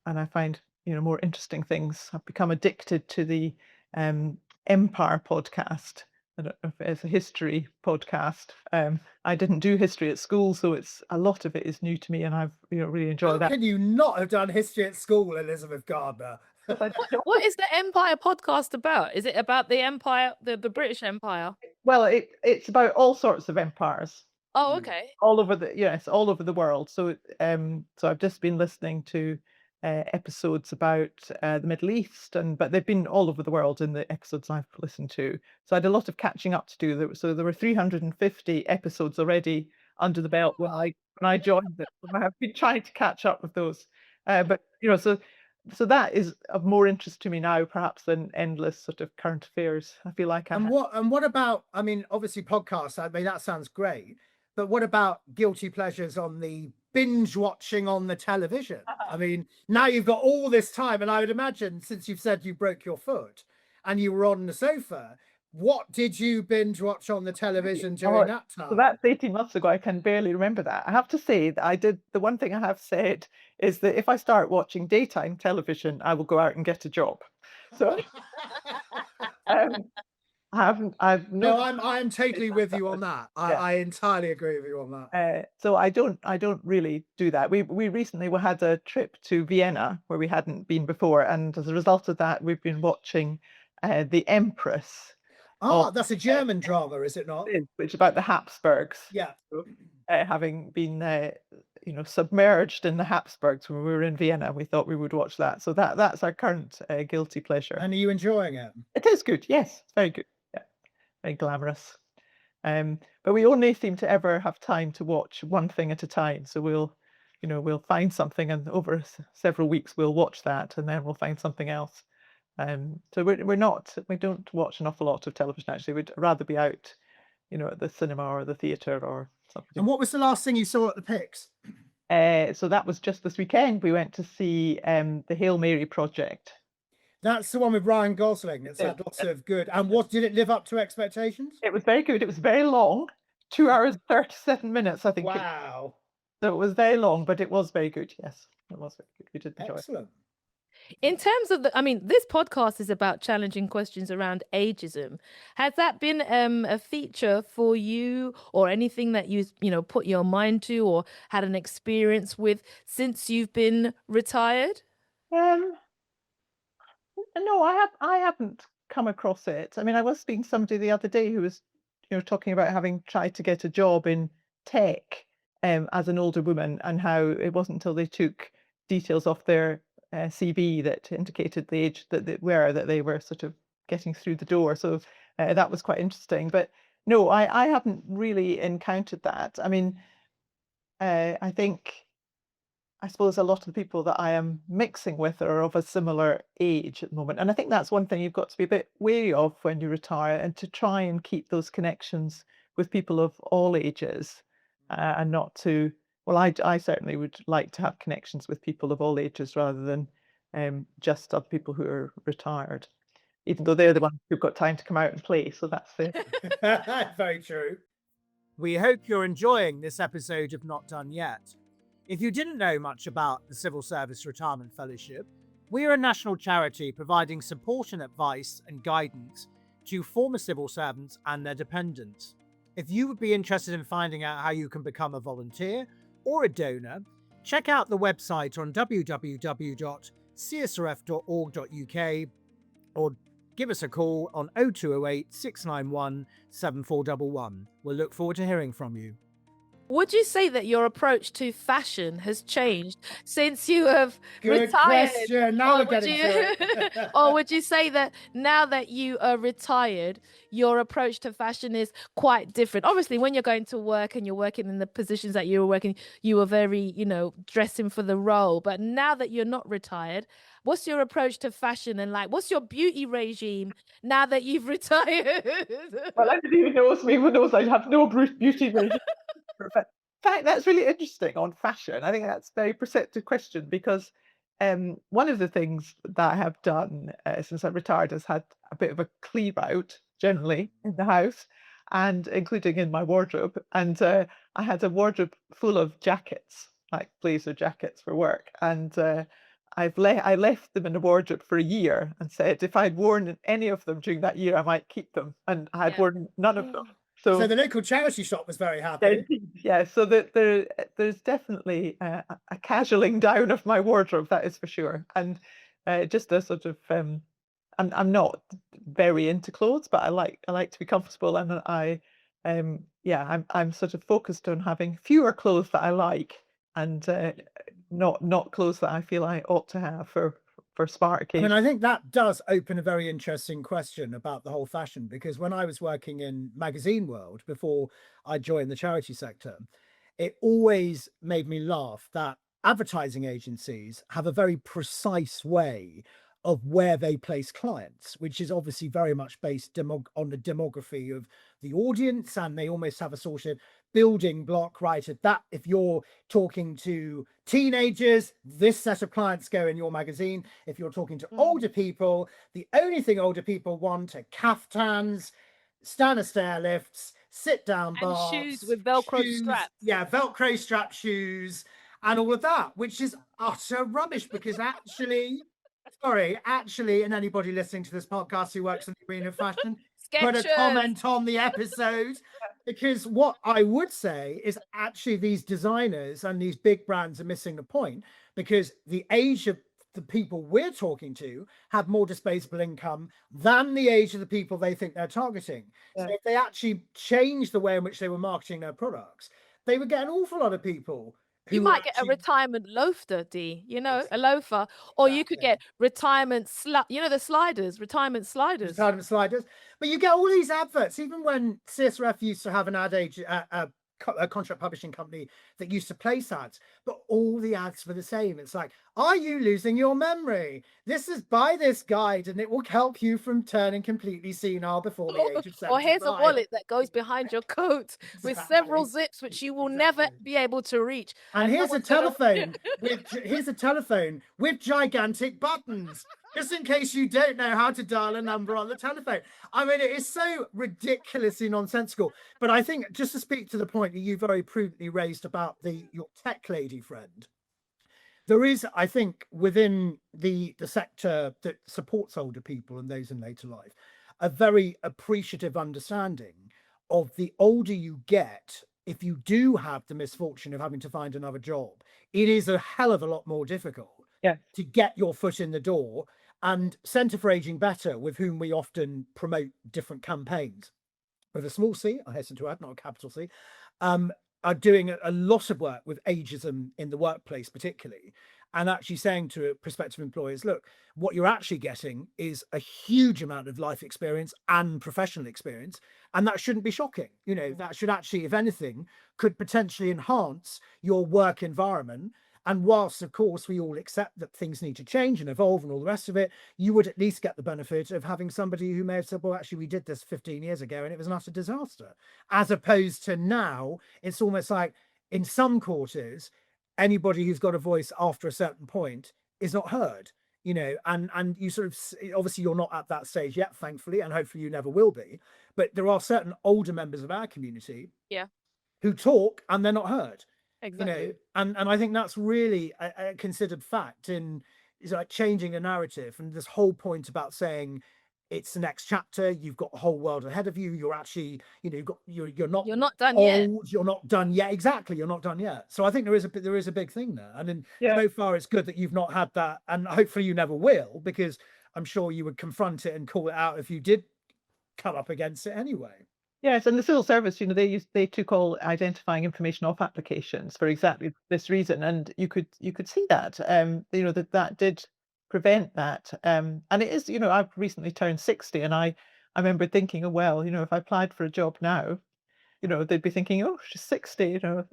I find, more interesting things. I've become addicted to the Empire podcast. I don't know if it's a history podcast. I didn't do history at school, so it's a lot of it is new to me, and I've really How enjoyed that. can you not have done history at school, Elizabeth Gardiner? What is the Empire podcast about? Is it about the Empire, the British Empire? Well, it's about all sorts of empires. Oh, okay. All over all over the world. So so I've just been listening to episodes about the Middle East, but they've been all over the world in the episodes I've listened to. So I had a lot of catching up to do. So there were 350 episodes already under the belt when I joined it. I have been trying to catch up with those. But so that is of more interest to me now, perhaps, than endless sort of current affairs. I feel like And what about, I mean, obviously podcasts, I mean, that sounds great, but what about guilty pleasures on the binge watching on the television? I mean, now you've got all this time, and I would imagine, since you've said you broke your foot and you were on the sofa, what did you binge watch on the television during that So time? that's 18 months ago. I can barely remember that. I have to say that the one thing I have said is that if I start watching daytime television, I will go out and get a job. So um, I've No, noticed. I'm totally with you on that. Yeah. I entirely agree with you on that. So I don't really do that. We recently had a trip to Vienna where we hadn't been before, and as a result of that, we've been watching The Empress. Ah, that's a German drama, is it not? Which is about the Habsburgs. Yeah. Having been submerged in the Habsburgs when we were in Vienna, we thought we would watch that. So that's our current guilty pleasure. And are you enjoying it? It is good, yes, it's very good. Yeah, very glamorous. But we only seem to ever have time to watch one thing at a time. So we'll find something, and over several weeks we'll watch that, and then we'll find something else. So we don't watch an awful lot of television actually. We'd rather be out, at the cinema or the theatre or something. And what was the last thing you saw at the Pix? So that was just this weekend. We went to see the Hail Mary project. That's the one with Ryan Gosling. It's had lots of good. And what did it live up to expectations? It was very good. It was very long, 2 hours 37 minutes, I think. Wow. So it was very long, but it was very good. Yes, it was very good. We did enjoy it. Excellent. In terms of I mean, this podcast is about challenging questions around ageism. Has that been a feature for you, or anything that put your mind to or had an experience with since you've been retired? Um, no, I haven't come across it. I mean, I was speaking to somebody the other day who was, talking about having tried to get a job in tech as an older woman, and how it wasn't until they took details off their CV that indicated the age that they were sort of getting through the door. So that was quite interesting. But no, I haven't really encountered that. I mean, I think. I suppose a lot of the people that I am mixing with are of a similar age at the moment. And I think that's one thing you've got to be a bit wary of when you retire, and to try and keep those connections with people of all ages, and not to, well, I certainly would like to have connections with people of all ages rather than just other people who are retired, even though they're the ones who've got time to come out and play. So that's the. Very true. We hope you're enjoying this episode of Not Done Yet. If you didn't know much about the Civil Service Retirement Fellowship, we are a national charity providing support and advice and guidance to former civil servants and their dependents. If you would be interested in finding out how you can become a volunteer or a donor, check out the website on www.csrf.org.uk, or give us a call on 0208 691 7411. We'll look forward to hearing from you. Would you say that your approach to fashion has changed since you have Good retired? question. Now we're getting to it. Or would you say that now that you are retired, your approach to fashion is quite different? Obviously, when you're going to work and you're working in the positions that you were working, you were very, dressing for the role. But now that you're not retired, what's your approach to fashion, and what's your beauty regime now that you've retired? Well, anybody who knows me knows I have no beauty regime. In fact, that's really interesting on fashion. I think that's a very perceptive question, because one of the things that I have done since I retired is had a bit of a clear out generally in the house, and including in my wardrobe. And I had a wardrobe full of jackets, like blazer jackets for work. And I left them in the wardrobe for a year and said if I'd worn any of them during that year, I might keep them. And I had worn none of them. So the local charity shop was very happy. Yeah, so there's definitely a casualing down of my wardrobe, that is for sure. And just a sort of, I'm not very into clothes, but I like to be comfortable, and I'm sort of focused on having fewer clothes that I like, and not clothes that I feel I ought to have for smart occasions. I mean, I think that does open a very interesting question about the whole fashion, because when I was working in magazine world before I joined the charity sector, it always made me laugh that advertising agencies have a very precise way of where they place clients, which is obviously very much based on the demography of the audience, and they almost have a sort of building block, right? At that, if you're talking to teenagers, this set of clients go in your magazine. If you're talking to older people, the only thing older people want are caftans, stand stair lifts, sit down bars, and shoes with Velcro straps. Yeah, Velcro strap shoes and all of that, which is utter rubbish, because actually, and anybody listening to this podcast who works in the arena of fashion, put a comment on the episode, because what I would say is actually these designers and these big brands are missing the point, because the age of the people we're talking to have more disposable income than the age of the people they think they're targeting. So if they actually change the way in which they were marketing their products, they would get an awful lot of people. You might get a retirement loafer, Dee, a loafer, or you could get retirement the sliders, retirement sliders. But you get all these adverts. Even when CSRF used to have an ad age, a contract publishing company that used to place ads, but all the ads were the same. It's like, are you losing your memory? This is buy this guide and it will help you from turning completely senile before the age of 75. Or here's a wallet that goes behind your coat with several zips, which you will never be able to reach. And here's a telephone with gigantic buttons, just in case you don't know how to dial a number on the telephone. I mean, it is so ridiculously nonsensical. But I think, just to speak to the point that you very prudently raised about your tech lady friend, There is, I think, within the sector that supports older people and those in later life, a very appreciative understanding of the older you get. If you do have the misfortune of having to find another job, it is a hell of a lot more difficult Yeah. to get your foot in the door. And Centre for Aging Better, with whom we often promote different campaigns, with a small c, I hasten to add, not a capital C, are doing a lot of work with ageism in the workplace, particularly, and actually saying to prospective employers, look, what you're actually getting is a huge amount of life experience and professional experience, and that shouldn't be shocking. You know, that should actually, if anything, could potentially enhance your work environment. And whilst, of course, we all accept that things need to change and evolve and all the rest of it, you would at least get the benefit of having somebody who may have said, well, actually, we did this 15 years ago and it was an utter disaster. As opposed to now, it's almost like in some quarters, anybody who's got a voice after a certain point is not heard. You know, and you sort of, obviously you're not at that stage yet, thankfully, and hopefully you never will be. But there are certain older members of our community who talk and they're not heard. Exactly. You know, and I think that's really a considered fact in is like changing a narrative, and this whole point about saying it's the next chapter, you've got a whole world ahead of you, you're actually, you know, you're not done old, yet. you're not done yet. Exactly, you're not done yet. So I think there is a big thing there, and then so far it's good that you've not had that, and hopefully you never will, because I'm sure you would confront it and call it out if you did come up against it anyway. Yes, and the civil service, you know, they took all identifying information off applications for exactly this reason, and you could see that, you know, that did prevent that, and it is, you know, I've recently turned 60, and I remember thinking, oh well, you know, if I applied for a job now, you know, they'd be thinking, oh, she's 60, you know,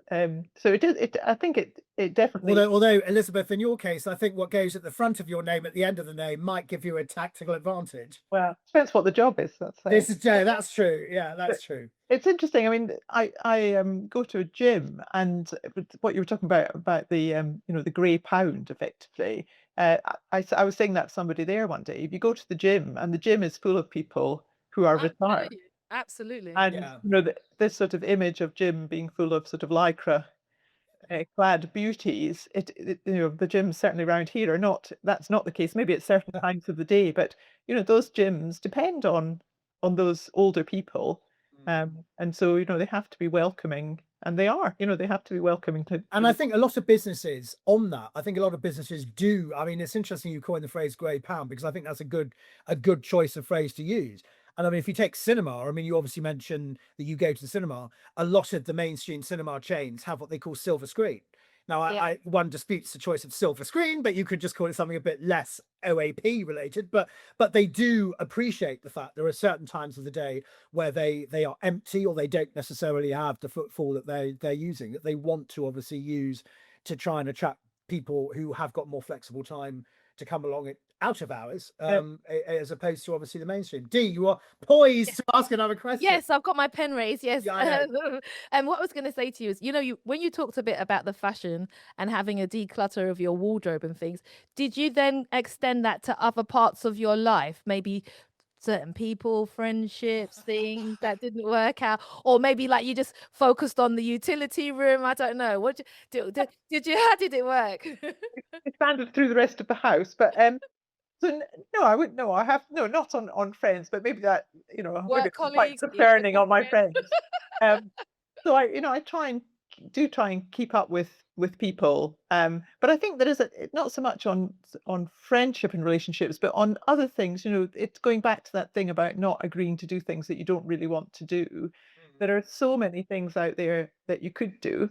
so it did, I think it definitely. Although Elizabeth, in your case, I think what goes at the front of your name at the end of the name might give you a tactical advantage. Well, depends what the job is. That's true. Yeah, that's true. It's interesting. I mean, I go to a gym, and what you were talking about the you know, the grey pound, effectively. I was saying that to somebody there one day. If you go to the gym and the gym is full of people who are retired, Absolutely. and you know, this sort of image of gym being full of sort of lycra clad beauties, you know, the gyms certainly around here are not. That's not the case. Maybe at certain times of the day, but you know, those gyms depend on those older people, and so you know, they have to be welcoming, and they are. You know, they have to be welcoming to. And I think a lot of businesses on that. I think a lot of businesses do. I mean, it's interesting you coined the phrase "grey pound" because I think that's a good choice of phrase to use. And I mean, if you take cinema, I mean, you obviously mentioned that you go to the cinema. A lot of the mainstream cinema chains have what they call silver screen. Now, one disputes the choice of silver screen, but you could just call it something a bit less OAP related. But they do appreciate the fact there are certain times of the day where they are empty, or they don't necessarily have the footfall that they're using, that they want to obviously use to try and attract people who have got more flexible time to come along out of hours, as opposed to obviously the mainstream. Dee, you are poised to ask another question. Yes, I've got my pen raised. Yes. Yeah, And what I was going to say to you is, you know, when you talked a bit about the fashion and having a declutter of your wardrobe and things, did you then extend that to other parts of your life? Maybe certain people, friendships, things that didn't work out, or maybe like you just focused on the utility room. I don't know. What did you? How did it work? Expanded through the rest of the house, but so no, I wouldn't. No, I have no, not on friends, but maybe that, you know, maybe Work it's quite colleagues, concerning on my friends. So I, you know, I try and keep up with people, but I think there is not so much on friendship and relationships, but on other things. You know, it's going back to that thing about not agreeing to do things that you don't really want to do. There are so many things out there that you could do,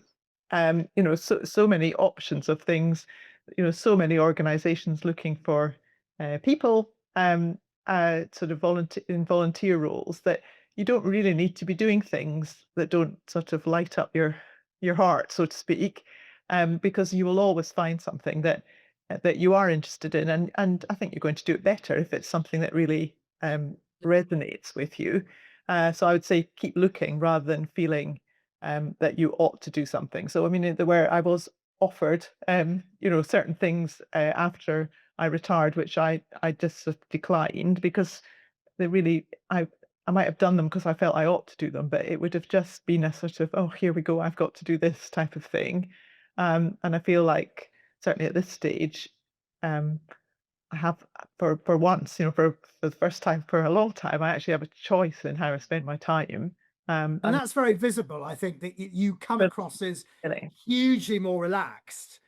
you know, so many options of things, you know, so many organizations looking for people, sort of volunteer roles, that you don't really need to be doing things that don't sort of light up your heart, so to speak, because you will always find something that you are interested in, and I think you're going to do it better if it's something that really resonates with you. So I would say keep looking rather than feeling that you ought to do something. So I mean, where I was offered, you know, certain things after I retired, which I just sort of declined, because they really, I might have done them because I felt I ought to do them, but it would have just been a sort of, oh, here we go, I've got to do this type of thing. And I feel like certainly at this stage, I have for once, for the first time for a long time, I actually have a choice in how I spend my time. And And that's very visible. I think that you come across as really, hugely more relaxed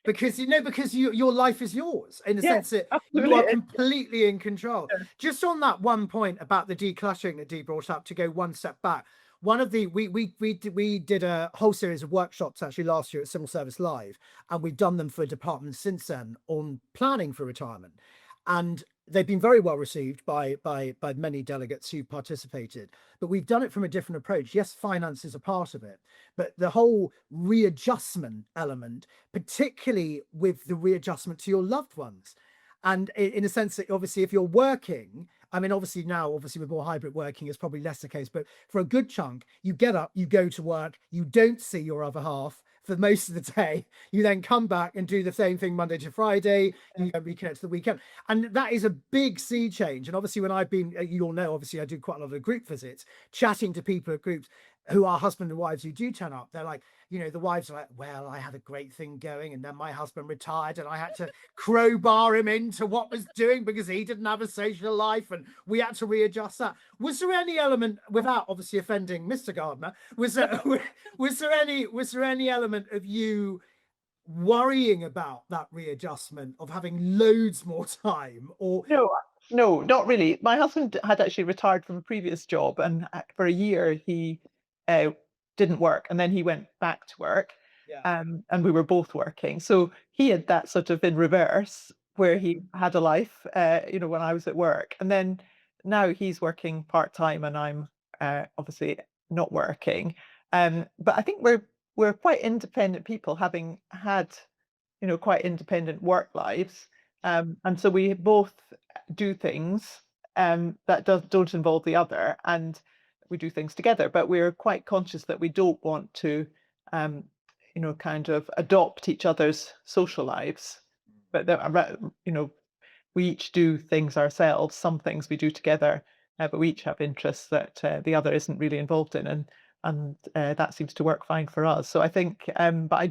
because your life is yours in the yeah, sense that you absolutely. are completely in control. Yeah. Just on that one point about the decluttering that Dee brought up, to go one step back, one of the we did a whole series of workshops actually last year at Civil Service Live, and we've done them for departments since then on planning for retirement, and they've been very well received by many delegates who participated. But we've done it from a different approach. Yes, finance is a part of it, but the whole readjustment element, particularly with the readjustment to your loved ones. And in a sense that obviously if you're working, I mean, obviously now, obviously with more hybrid working, it's probably less the case, but for a good chunk, you get up, you go to work, you don't see your other half for most of the day. You then come back and do the same thing Monday to Friday, you go reconnect to the weekend. And that is a big sea change. And obviously when I've been, you all know, obviously I do quite a lot of group visits, chatting to people at groups who are husband and wives who do turn up. They're like, the wives are like, well, I had a great thing going and then my husband retired and I had to crowbar him into what was doing because he didn't have a social life and we had to readjust that. Was there any element, without obviously offending Mr. Gardner, was there any element of you worrying about that readjustment of having loads more time? Or No, not really. My husband had actually retired from a previous job, and for a year he didn't work, and then he went back to work. yeah, And we were both working. So he had that sort of in reverse, where he had a life, when I was at work, and then now he's working part time, and I'm obviously not working. But I think we're quite independent people, having had quite independent work lives. And so we both do things that don't involve the other, and we do things together. But we're quite conscious that we don't want to, kind of adopt each other's social lives. But we each do things ourselves. Some things we do together, but we each have interests that the other isn't really involved in, and that seems to work fine for us. So I think, but I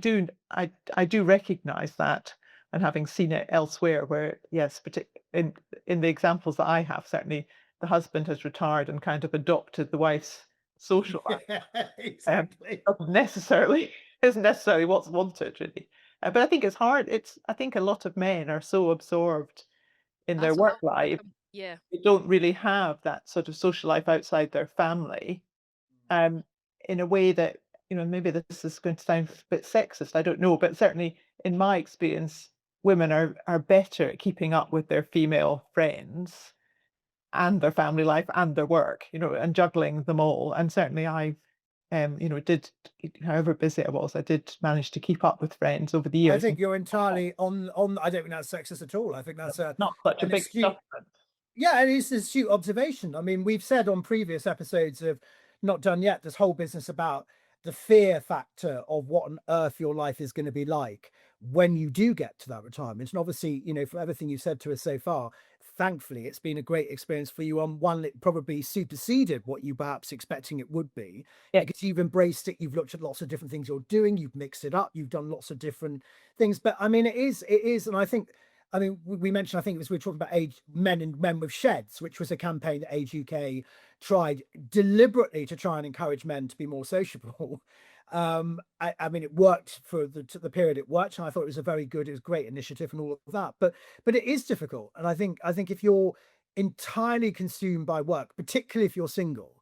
do recognise that, and having seen it elsewhere, where yes, in the examples that I have, certainly the husband has retired and kind of adopted the wife's social life. exactly. Isn't necessarily what's wanted, really. But I think it's hard. I think a lot of men are so absorbed in their That's what work life, yeah. they don't really have that sort of social life outside their family, um, in a way that, maybe this is going to sound a bit sexist, I don't know, but certainly in my experience, women are better at keeping up with their female friends and their family life and their work, and juggling them all. And certainly I, did, however busy I was, I did manage to keep up with friends over the I years. think you're entirely on. I don't think that's sexist at all. I think that's Not such a an big astute, supplement. yeah, and it's an astute observation. I mean, we've said on previous episodes of Not Done Yet, this whole business about the fear factor of what on earth your life is going to be like when you do get to that retirement. And obviously, for everything you've said to us so far, thankfully, it's been a great experience for you on one that probably superseded what you perhaps expecting it would be, Yeah. because you've embraced it, you've looked at lots of different things you're doing, you've mixed it up, you've done lots of different things. But I mean, it is, and I think, I mean, we mentioned, I think it was, we were talking about men with sheds, which was a campaign that Age UK tried deliberately to try and encourage men to be more sociable. I mean, it worked for the period it worked, and I thought it was it was a great initiative and all of that. But it is difficult, and I think if you're entirely consumed by work, particularly if you're single,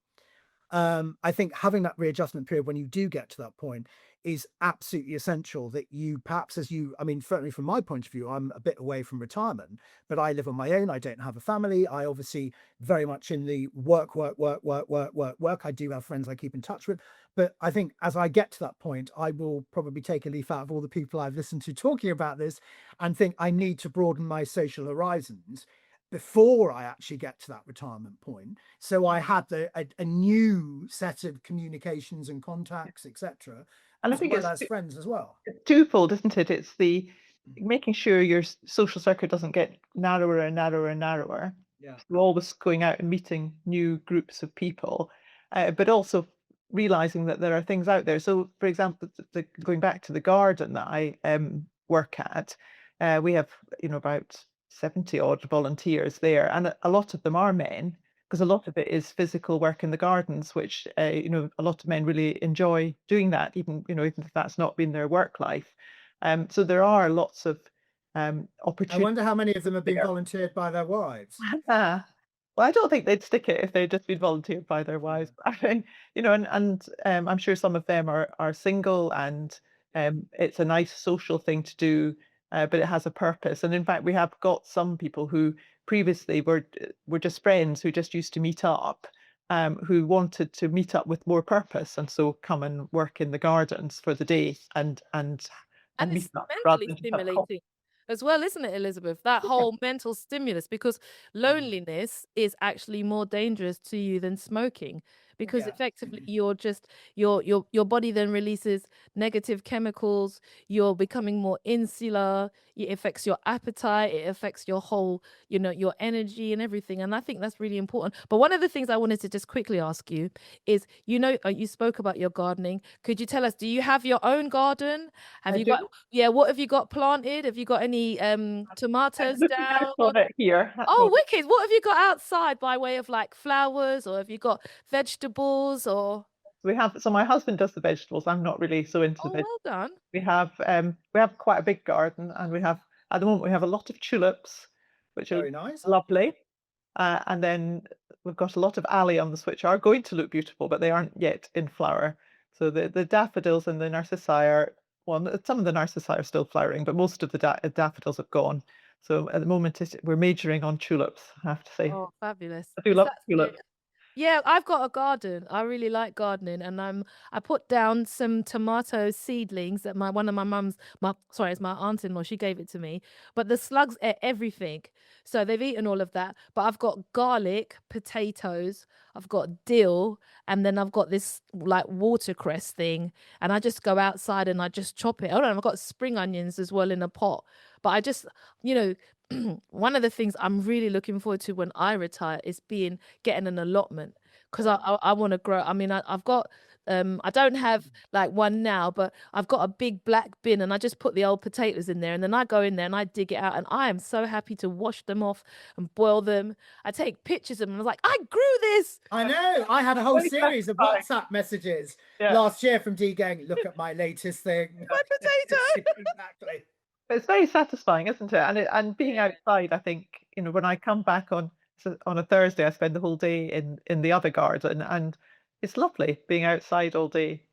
I think having that readjustment period when you do get to that point is absolutely essential, that you perhaps, I mean, certainly from my point of view, I'm a bit away from retirement, but I live on my own. I don't have a family. I obviously very much in the work. I do have friends I keep in touch with, but I think as I get to that point, I will probably take a leaf out of all the people I've listened to talking about this and think I need to broaden my social horizons before I actually get to that retirement point. So I had a new set of communications and contacts, etc., And I as think well as friends as well. it's twofold, isn't it? It's the making sure your social circle doesn't get narrower and narrower and narrower. Yeah. You're always going out and meeting new groups of people, but also realizing that there are things out there. So, for example, going back to the garden that I work at. We have, about 70 odd volunteers there, and a lot of them are men, because a lot of it is physical work in the gardens, which, a lot of men really enjoy doing that, even if that's not been their work life. So there are lots of I opportunities wonder how many of them have been there. volunteered by their wives. Well, I don't think they'd stick it if they'd just been volunteered by their wives. I think, and I'm sure some of them are single, and it's a nice social thing to do, but it has a purpose. And in fact, we have got some people who previously were just friends who just used to meet up, who wanted to meet up with more purpose, and so come and work in the gardens for the day and And meet it's up rather mentally than just have coffee. stimulating as well, isn't it, Elizabeth? That whole mental stimulus, because loneliness is actually more dangerous to you than smoking, because Yeah. effectively you're just your body then releases negative chemicals, you're becoming more insular, it affects your appetite, it affects your whole, your energy and everything. And I think that's really important. But one of the things I wanted to just quickly ask you is, you spoke about your gardening. Could you tell us, do you have your own garden? Have I you do. got, yeah, what have you got planted? Have you got any tomatoes Looking out down? on it here at the Oh, moment. wicked. What have you got outside by way of like flowers, or have you got vegetables, or So my husband does the vegetables. I'm not really so into the oh, veg. well done. We have quite a big garden, and at the moment we have a lot of tulips, which are Very nice. lovely. And then we've got a lot of alliums, which are going to look beautiful, but they aren't yet in flower. So the daffodils and the narcissi some of the narcissi are still flowering, but most of the daffodils have gone. So at the moment we're majoring on tulips, I have to say. Oh, fabulous. I do love That's tulips. Yeah, I've got a garden. I really like gardening, and I put down some tomato seedlings that one of my mum's sorry, it's my aunt-in-law, she gave it to me. But the slugs ate everything. So they've eaten all of that. But I've got garlic, potatoes, I've got dill, and then I've got this like watercress thing. And I just go outside and I just chop it. Oh no, I've got spring onions as well in a pot. But I just, you know, one of the things I'm really looking forward to when I retire is getting an allotment, because I want to grow. I mean, I've got I don't have like one now, but I've got a big black bin, and I just put the old potatoes in there, and then I go in there and I dig it out, and I am so happy to wash them off and boil them. I take pictures of them. I was like, I grew this. I know. I had a whole Very series of satisfying. WhatsApp messages Yeah. last year from D Gang. Look at my latest thing. My potato. Exactly. It's very satisfying, isn't it? And being outside, I think, when I come back on a Thursday, I spend the whole day in the other garden, and it's lovely being outside all day,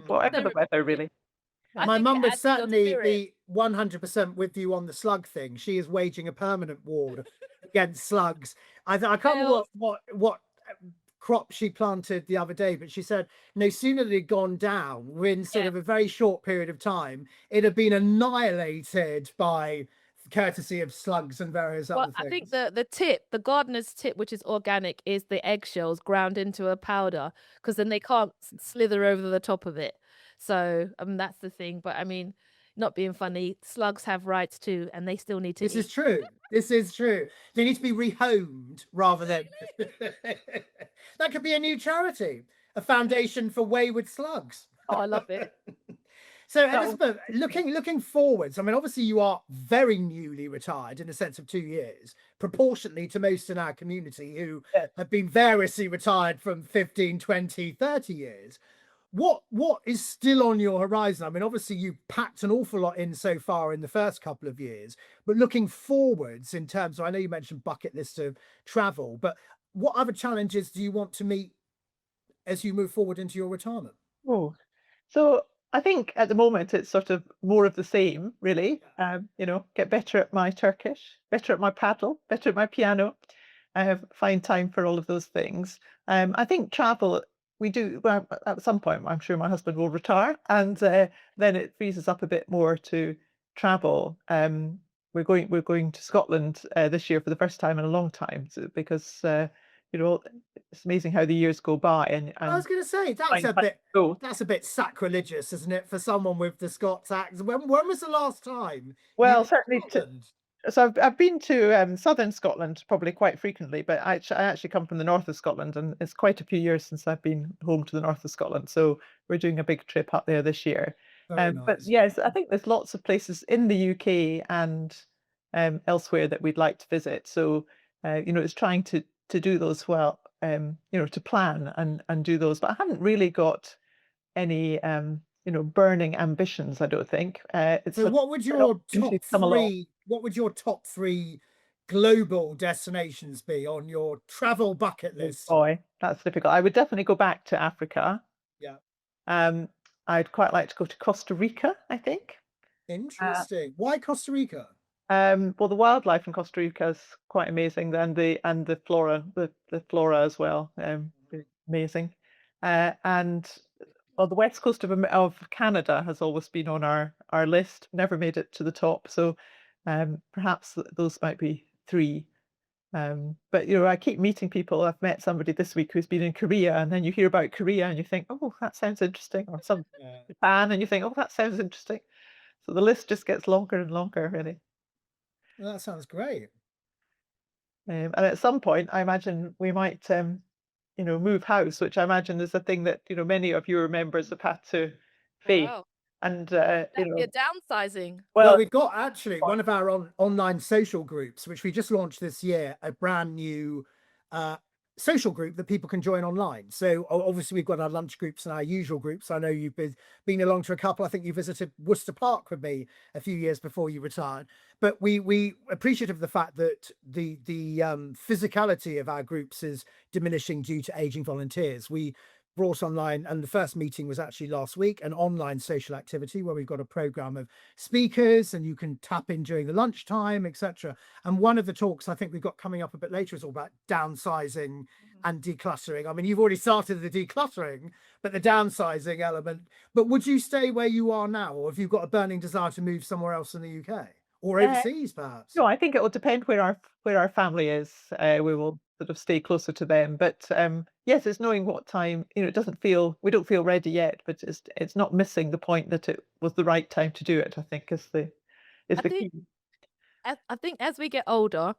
whatever the weather, really. I My think mum it would adds to your certainly spirit. be 100% with you on the slug thing. She is waging a permanent war against slugs. I can't remember what crop she planted the other day, but she said no sooner than it had gone down, within sort of a very short period of time, it had been annihilated by courtesy of slugs and various Well, other I think things. the gardener's tip, which is organic, is the eggshells ground into a powder, because then they can't slither over the top of it. So that's the thing. But I mean, not being funny, slugs have rights too, and they still need to This eat. is true. This is true. They need to be rehomed rather than that could be a new charity, a foundation for wayward slugs. Oh, I love it. So That was- Elizabeth, looking forwards, I mean, obviously you are very newly retired in a sense of 2 years, proportionately to most in our community who Yes. have been variously retired from 15, 20, 30 years. What is still on your horizon? I mean, obviously you packed an awful lot in so far in the first couple of years, but looking forwards in terms of, I know you mentioned bucket list of travel, but what other challenges do you want to meet as you move forward into your retirement? Oh, so I think at the moment it's sort of more of the same, really. Get better at my Turkish, better at my paddle, better at my piano. Find time for all of those things. I think travel, we do, well, at some point, I'm sure my husband will retire, and then it frees us up a bit more to travel. We're going to Scotland this year for the first time in a long time, because it's amazing how the years go by, and I was going to say find that's a time bit to go. that's a bit sacrilegious, isn't it, for someone with the Scots accent? When was the last time you Well, were to certainly Scotland? so I've been to southern Scotland probably quite frequently, but I actually come from the north of Scotland, and it's quite a few years since I've been home to the north of Scotland. So we're doing a big trip up there this year. Very But nice. yes, I think there's lots of places in the UK and elsewhere that we'd like to visit. So it's trying to do those well, to plan and do those. But I haven't really got any burning ambitions, I don't think. It's So sort of what would an your opportunity top to come along. three, what would your top three global destinations be on your travel bucket Oh list? boy, that's difficult. I would definitely go back to Africa. Yeah. Um, I'd quite like to go to Costa Rica, I think. Uh, Interesting. Why Costa Rica? well, the wildlife in Costa Rica is quite amazing, and the flora, the flora as well, really amazing. And well, the west coast of Canada has always been on our list. Never made it to the top, so perhaps those might be three. But I keep meeting people. I've met somebody this week who's been in Korea, and then you hear about Korea and you think, oh, that sounds interesting, or some Yeah. Japan, and you think, oh, that sounds interesting. So the list just gets longer and longer, really. Well, that sounds great. And at some point, I imagine we might, move house, which I imagine is a thing that many of your members have had to face. Wow. And You're downsizing. Well, well, we've got actually one of our online social groups, which we just launched this year, a brand new social group that people can join online. So obviously we've got our lunch groups and our usual groups. I know you've been along to a couple. I think you visited Worcester Park with me a few years before you retired. But we appreciative of the fact that the physicality of our groups is diminishing due to aging volunteers. We brought online, and the first meeting was actually last week, an online social activity where we've got a program of speakers and you can tap in during the lunchtime, etc. And one of the talks I think we've got coming up a bit later is all about downsizing and decluttering. I mean, you've already started the decluttering, but the downsizing element. But would you stay where you are now, or have you got a burning desire to move somewhere else in the UK or overseas, perhaps? no, I think it will depend where our family is. We will sort of stay closer to them. But yes, it's knowing what time. It doesn't feel we don't feel ready yet, but it's not missing the point that it was the right time to do it. I think is the I think key. I think as we get older,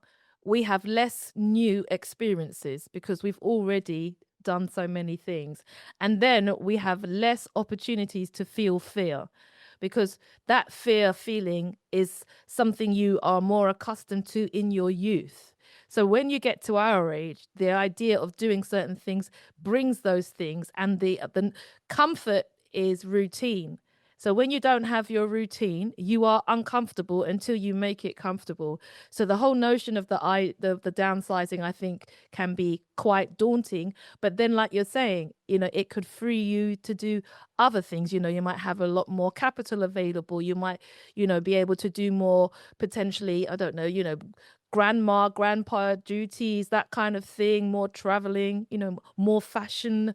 we have less new experiences because we've already done so many things. And then we have less opportunities to feel fear because that fear feeling is something you are more accustomed to in your youth. So when you get to our age, the idea of doing certain things brings those things, and the comfort is routine. So when you don't have your routine, you are uncomfortable until you make it comfortable. So the whole notion of the downsizing, I think, can be quite daunting. But then, like you're saying, it could free you to do other things. You might have a lot more capital available. You might, be able to do more potentially, I don't know, grandpa duties, that kind of thing, more traveling, more fashion,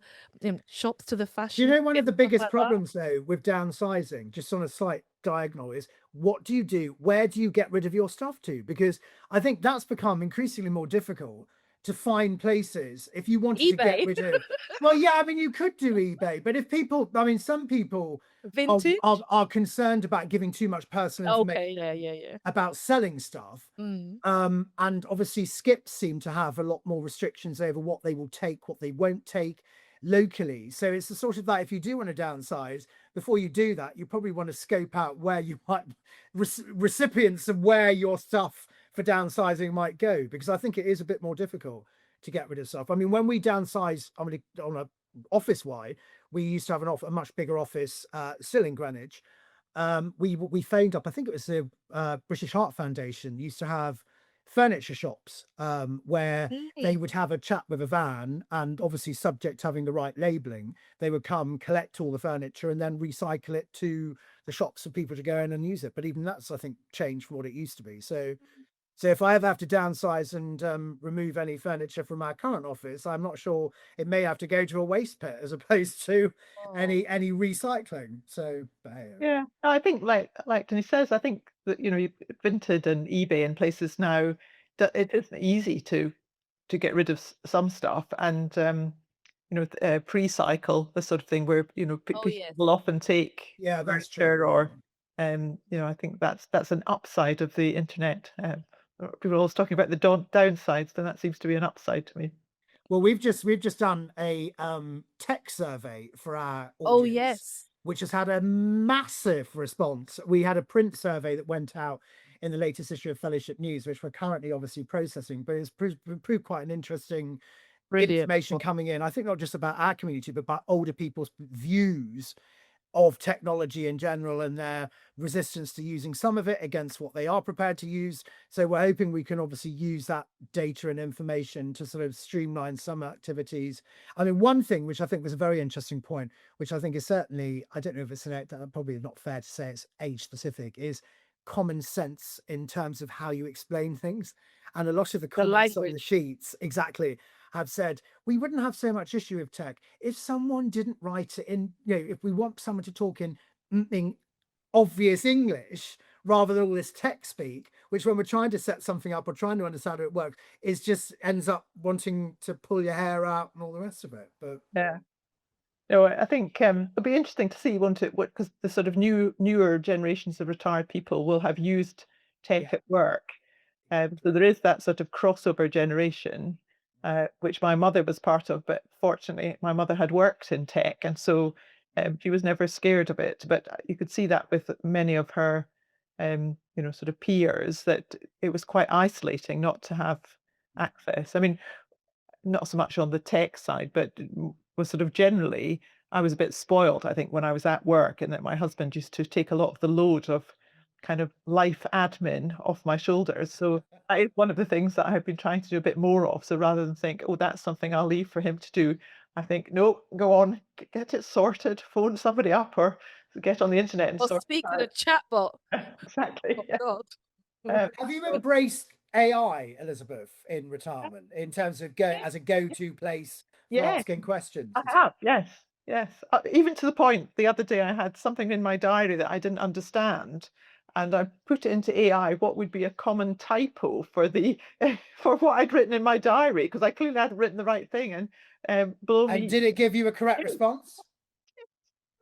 shops to the fashion. One of the stuff biggest like that. problems though with downsizing, just on a slight diagonal, is what do you do? Where do you get rid of your stuff to? Because I think that's become increasingly more difficult to find places if you wanted to get eBay. rid of. Well, yeah, I mean, you could do eBay, but if people, I mean, some people Vintage. are concerned about giving too much personal information Okay, yeah. about selling stuff. Mm. And obviously skips seem to have a lot more restrictions over what they will take, what they won't take locally. So it's the sort of that if you do want to downsize, before you do that, you probably want to scope out where you might recipients of where your stuff for downsizing might go, because I think it is a bit more difficult to get rid of stuff. I mean, when we downsize, I mean, on a office wide, we used to have a much bigger office still in Greenwich. We phoned up, I think it was the British Heart Foundation used to have furniture shops where they would have a chat with a van, and obviously subject to having the right labeling, they would come collect all the furniture and then recycle it to the shops for people to go in and use it. But even that's, I think, changed from what it used to be. So if I ever have to downsize and remove any furniture from our current office, I'm not sure, it may have to go to a waste pit as opposed to any recycling. So Yeah, I think like Denise says, I think that Vinted and eBay and places now, it isn't easy to get rid of some stuff, and pre-cycle, the sort of thing where people yes. will often take that's furniture, true. or I think that's an upside of the internet. People are always talking about the downsides, then that seems to be an upside to me. Well, we've just done a tech survey for our audience. Oh yes. which has had a massive response. We had a print survey that went out in the latest issue of Fellowship News, which we're currently obviously processing, but it's proved quite an interesting Brilliant. information coming in. I think not just about our community, but about older people's views of technology in general and their resistance to using some of it against what they are prepared to use. So we're hoping we can obviously use that data and information to sort of streamline some activities. I mean, one thing which I think was a very interesting point, which I think is certainly, I don't know if it's probably not fair to say it's age specific, is common sense in terms of how you explain things. And a lot of the comments on the language. sheets exactly have said we wouldn't have so much issue with tech if someone didn't write it in, if we want someone to talk in obvious English rather than all this tech speak, which when we're trying to set something up or trying to understand how it works, is just ends up wanting to pull your hair out and all the rest of it. But Yeah. No, I think it'll be interesting to see, won't it? Because the sort of newer generations of retired people will have used tech at work. So there is that sort of crossover generation, which my mother was part of, but fortunately my mother had worked in tech, and so she was never scared of it. But you could see that with many of her, sort of peers, that it was quite isolating not to have access. I mean, not so much on the tech side, but was sort of generally, I was a bit spoiled, I think, when I was at work, and that my husband used to take a lot of the load of kind of life admin off my shoulders. So that is one of the things that I've been trying to do a bit more of. So rather than think, oh, that's something I'll leave for him to do, I think, no, go on, get it sorted, phone somebody up, or get on the internet and Or sort speak to it the chatbot. out. Exactly. Oh Yeah. God. have you embraced AI, Elizabeth, in retirement in terms of as a go-to place for Yeah. asking questions? I have, yes, yes. Even to the point, the other day I had something in my diary that I didn't understand, and I put it into AI. What would be a common typo for the for what I'd written in my diary? Because I clearly hadn't written the right thing, and below And me, did it give you a correct Yes. response?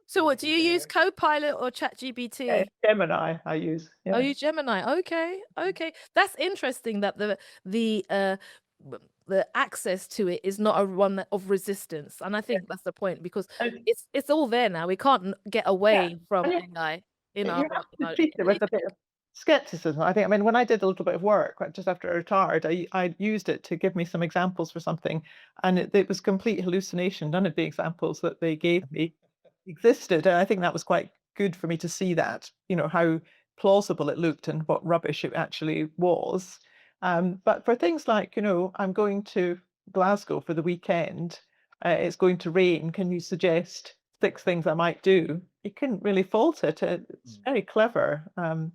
So what do you use, Yeah. Copilot or ChatGPT? Gemini I use. Oh, Yeah. you Gemini. Okay, okay. That's interesting that the the access to it is not a one of resistance, and I think that's the point, because And it's all there now. We can't get away from and AI in you our have to treat it with a bit of skepticism. I think, I mean, when I did a little bit of work just after I retired, I used it to give me some examples for something, and it was complete hallucination. None of the examples that they gave me existed, and I think that was quite good for me to see that, how plausible it looked and what rubbish it actually was. But for things like, I'm going to Glasgow for the weekend, it's going to rain, can you suggest 6 things I might do? You couldn't really fault it. It's very clever.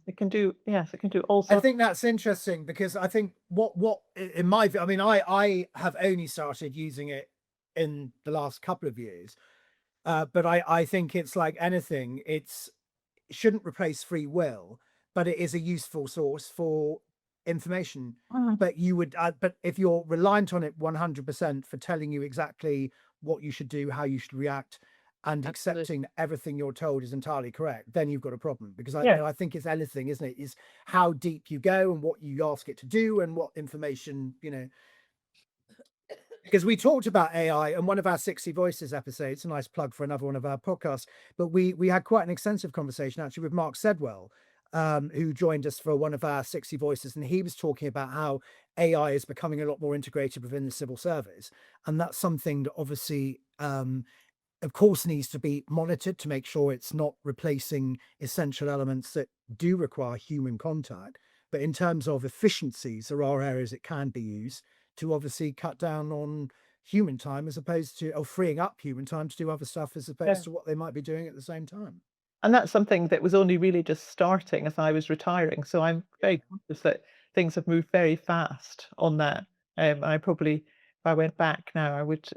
It can do, yes, it can do all I sorts. think that's interesting because I think what in my view, I mean, I have only started using it in the last couple of years, but I think it's like anything. It shouldn't replace free will, but it is a useful source for information. But you would, but if you're reliant on it 100% for telling you exactly what you should do, how you should react, and Absolutely. accepting that everything you're told is entirely correct, then you've got a problem. Because Yeah. I think it's anything, isn't it? Is how deep you go and what you ask it to do and what information, because we talked about AI in one of our 60 Voices episodes, a nice plug for another one of our podcasts, but we had quite an extensive conversation actually with Mark Sedwell, who joined us for one of our 60 Voices, and he was talking about how AI is becoming a lot more integrated within the civil service, and that's something that obviously of course needs to be monitored to make sure it's not replacing essential elements that do require human contact. But in terms of efficiencies, there are areas it can be used to obviously cut down on human time as opposed to, or freeing up human time to do other stuff as opposed to what they might be doing at the same time. And that's something that was only really just starting as I was retiring. So I'm very conscious that things have moved very fast on that. I probably, if I went back now, I would,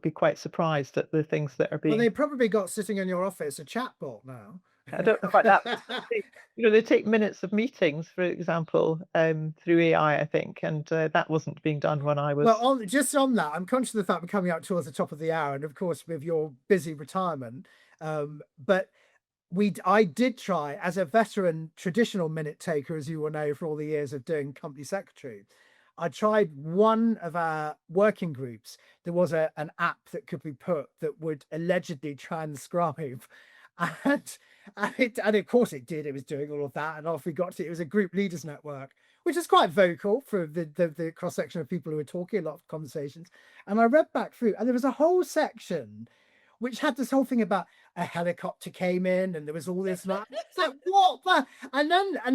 be quite surprised at the things that are Well, being. they probably got sitting in your office a chatbot now. I don't know about that. They take minutes of meetings, for example, through AI, I think, and that wasn't being done when I was. Well, just on that, I'm conscious of the fact we're coming up towards the top of the hour, and of course with your busy retirement, but I did try as a veteran traditional minute taker, as you will know, for all the years of doing company secretary. I tried one of our working groups. There was an app that could be put that would allegedly transcribe And, and of course it did. It was doing all of that. And off we got to it. It was a group leaders network, which is quite vocal for the cross section of people who were talking, a lot of conversations. And I read back through, and there was a whole section which had this whole thing about a helicopter came in and there was all this like, it's like what the? And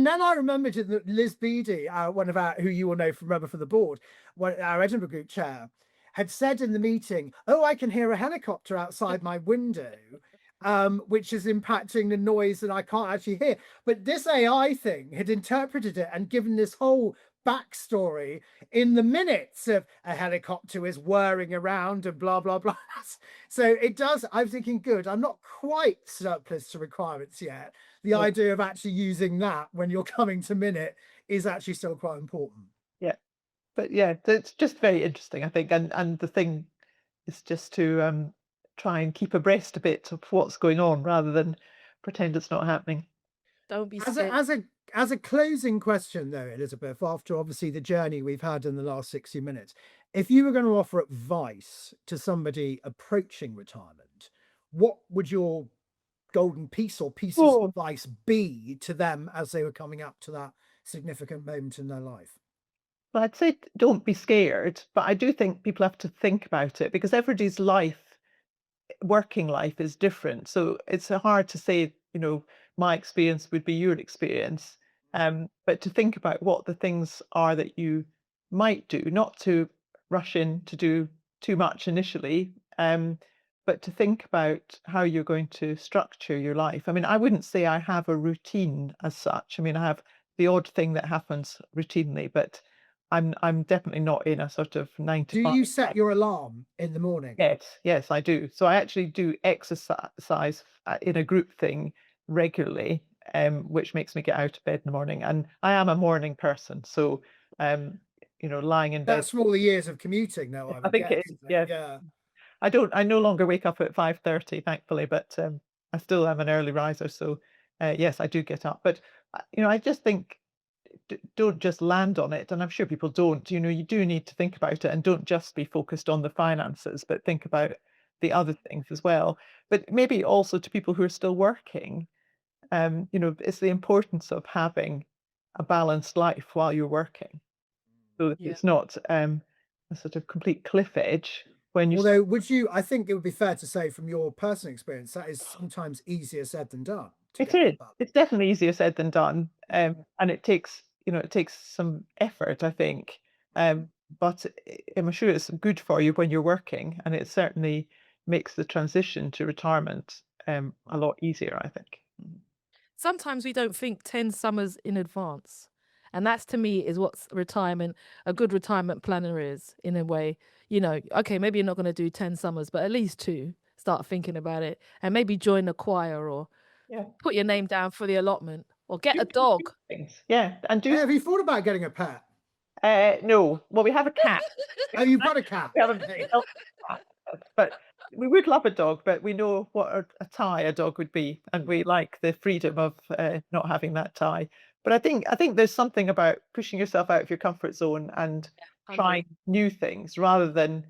then I remembered that Liz Beattie, one of our, who you will know from Rubber for the Board, our Edinburgh group chair, had said in the meeting, oh, I can hear a helicopter outside my window, which is impacting the noise that I can't actually hear. But this AI thing had interpreted it and given this whole backstory in the minutes of a helicopter is whirring around and blah blah blah. So it does. I'm thinking, good, I'm not quite surplus to requirements yet. The idea of actually using that when you're coming to minute is actually still quite important. Yeah, but yeah, it's just very interesting, I think, and the thing is just to try and keep abreast a bit of what's going on rather than pretend it's not happening. Don't be As scared. as a closing question, though, Elizabeth, after obviously the journey we've had in the last 60 minutes, if you were going to offer advice to somebody approaching retirement, what would your golden piece or pieces of advice be to them as they were coming up to that significant moment in their life? Well, I'd say don't be scared, but I do think people have to think about it because everybody's working life is different. So it's hard to say, my experience would be your experience. But to think about what the things are that you might do, not to rush in to do too much initially, but to think about how you're going to structure your life. I mean, I wouldn't say I have a routine as such. I mean, I have the odd thing that happens routinely, but I'm definitely not in a sort of 9 to Do 5. you set your alarm in the morning? Yes, I do. So I actually do exercise in a group thing regularly, which makes me get out of bed in the morning. And I am a morning person, so lying in bed. That's from all the years of commuting, though, I I would think it guess. is. Isn't it? Yeah, Yeah. I no longer wake up at 5:30, thankfully, but I still am an early riser. So yes, I do get up. But I just think don't just land on it, and I'm sure people don't. You do need to think about it and don't just be focused on the finances, but think about the other things as well. But maybe also to people who are still working, it's the importance of having a balanced life while you're working, so that Yeah. it's not a sort of complete cliff edge when you Although, I think it would be fair to say from your personal experience, that is sometimes easier said than done to It get is. that balance. It's definitely easier said than done, and it takes some effort, I think. But I'm sure it's good for you when you're working, and it certainly makes the transition to retirement a lot easier, I think. Sometimes we don't think 10 summers in advance. And that's to me is what's retirement, a good retirement planner is in a way. Okay, maybe you're not going to do 10 summers, but at least 2. Start thinking about it and maybe join a choir or Yeah. put your name down for the allotment or get Do a dog. things. Yeah, and Hey, have you thought about getting a pet? no. Well, we have a cat. Oh, you've got a cat. We haven't dealt with that, but we would love a dog, but we know what a tie a dog would be, and we like the freedom of not having that tie. But I think there's something about pushing yourself out of your comfort zone and trying new things rather than,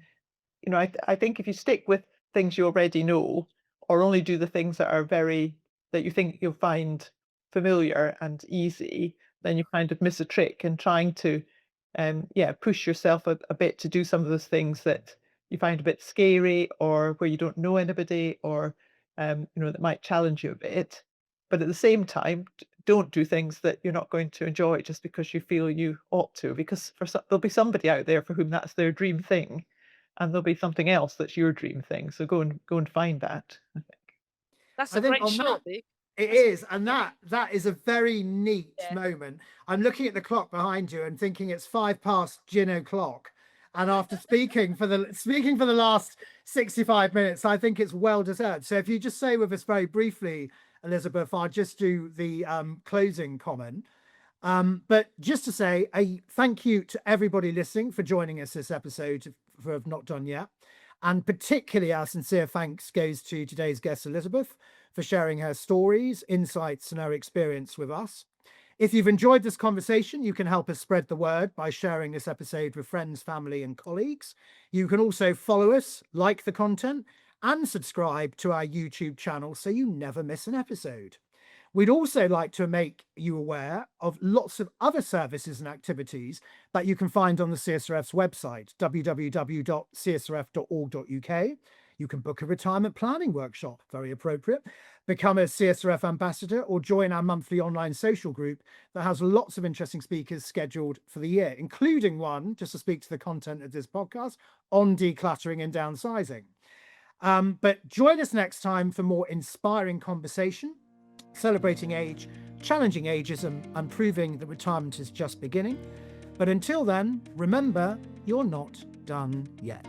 I think if you stick with things you already know, or only do the things that you think you'll find familiar and easy, then you kind of miss a trick. And trying to, push yourself a bit to do some of those things that you find a bit scary or where you don't know anybody or, that might challenge you a bit. But at the same time, don't do things that you're not going to enjoy just because you feel you ought to, because there'll be somebody out there for whom that's their dream thing, and there'll be something else that's your dream thing. So go and find that, I think. That's I a think great on shot, that, Vic. it That's- is, and that is a very neat Yeah. moment. I'm looking at the clock behind you and thinking it's 5 past gin o'clock. And after speaking for the last 65 minutes, I think it's well deserved. So if you just say with us very briefly, Elizabeth, I'll just do the closing comment. But just to say a thank you to everybody listening for joining us this episode for Have Not Done Yet. And particularly our sincere thanks goes to today's guest, Elizabeth, for sharing her stories, insights, and her experience with us. If you've enjoyed this conversation, you can help us spread the word by sharing this episode with friends, family, and colleagues. You can also follow us, like the content, and subscribe to our YouTube channel so you never miss an episode. We'd also like to make you aware of lots of other services and activities that you can find on the CSRF's website, www.csrf.org.uk. You can book a retirement planning workshop, very appropriate, become a CSRF ambassador, or join our monthly online social group that has lots of interesting speakers scheduled for the year, including one, just to speak to the content of this podcast, on decluttering and downsizing. But join us next time for more inspiring conversation, celebrating age, challenging ageism, and proving that retirement is just beginning. But until then, remember, you're not done yet.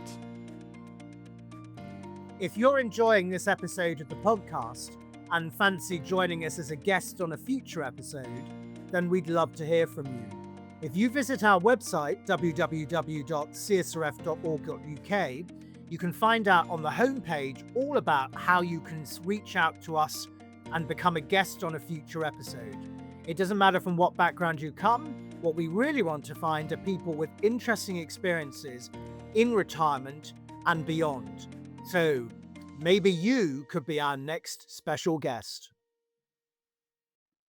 If you're enjoying this episode of the podcast and fancy joining us as a guest on a future episode, then we'd love to hear from you. If you visit our website, www.csrf.org.uk, you can find out on the homepage all about how you can reach out to us and become a guest on a future episode. It doesn't matter from what background you come. What we really want to find are people with interesting experiences in retirement and beyond. So maybe you could be our next special guest.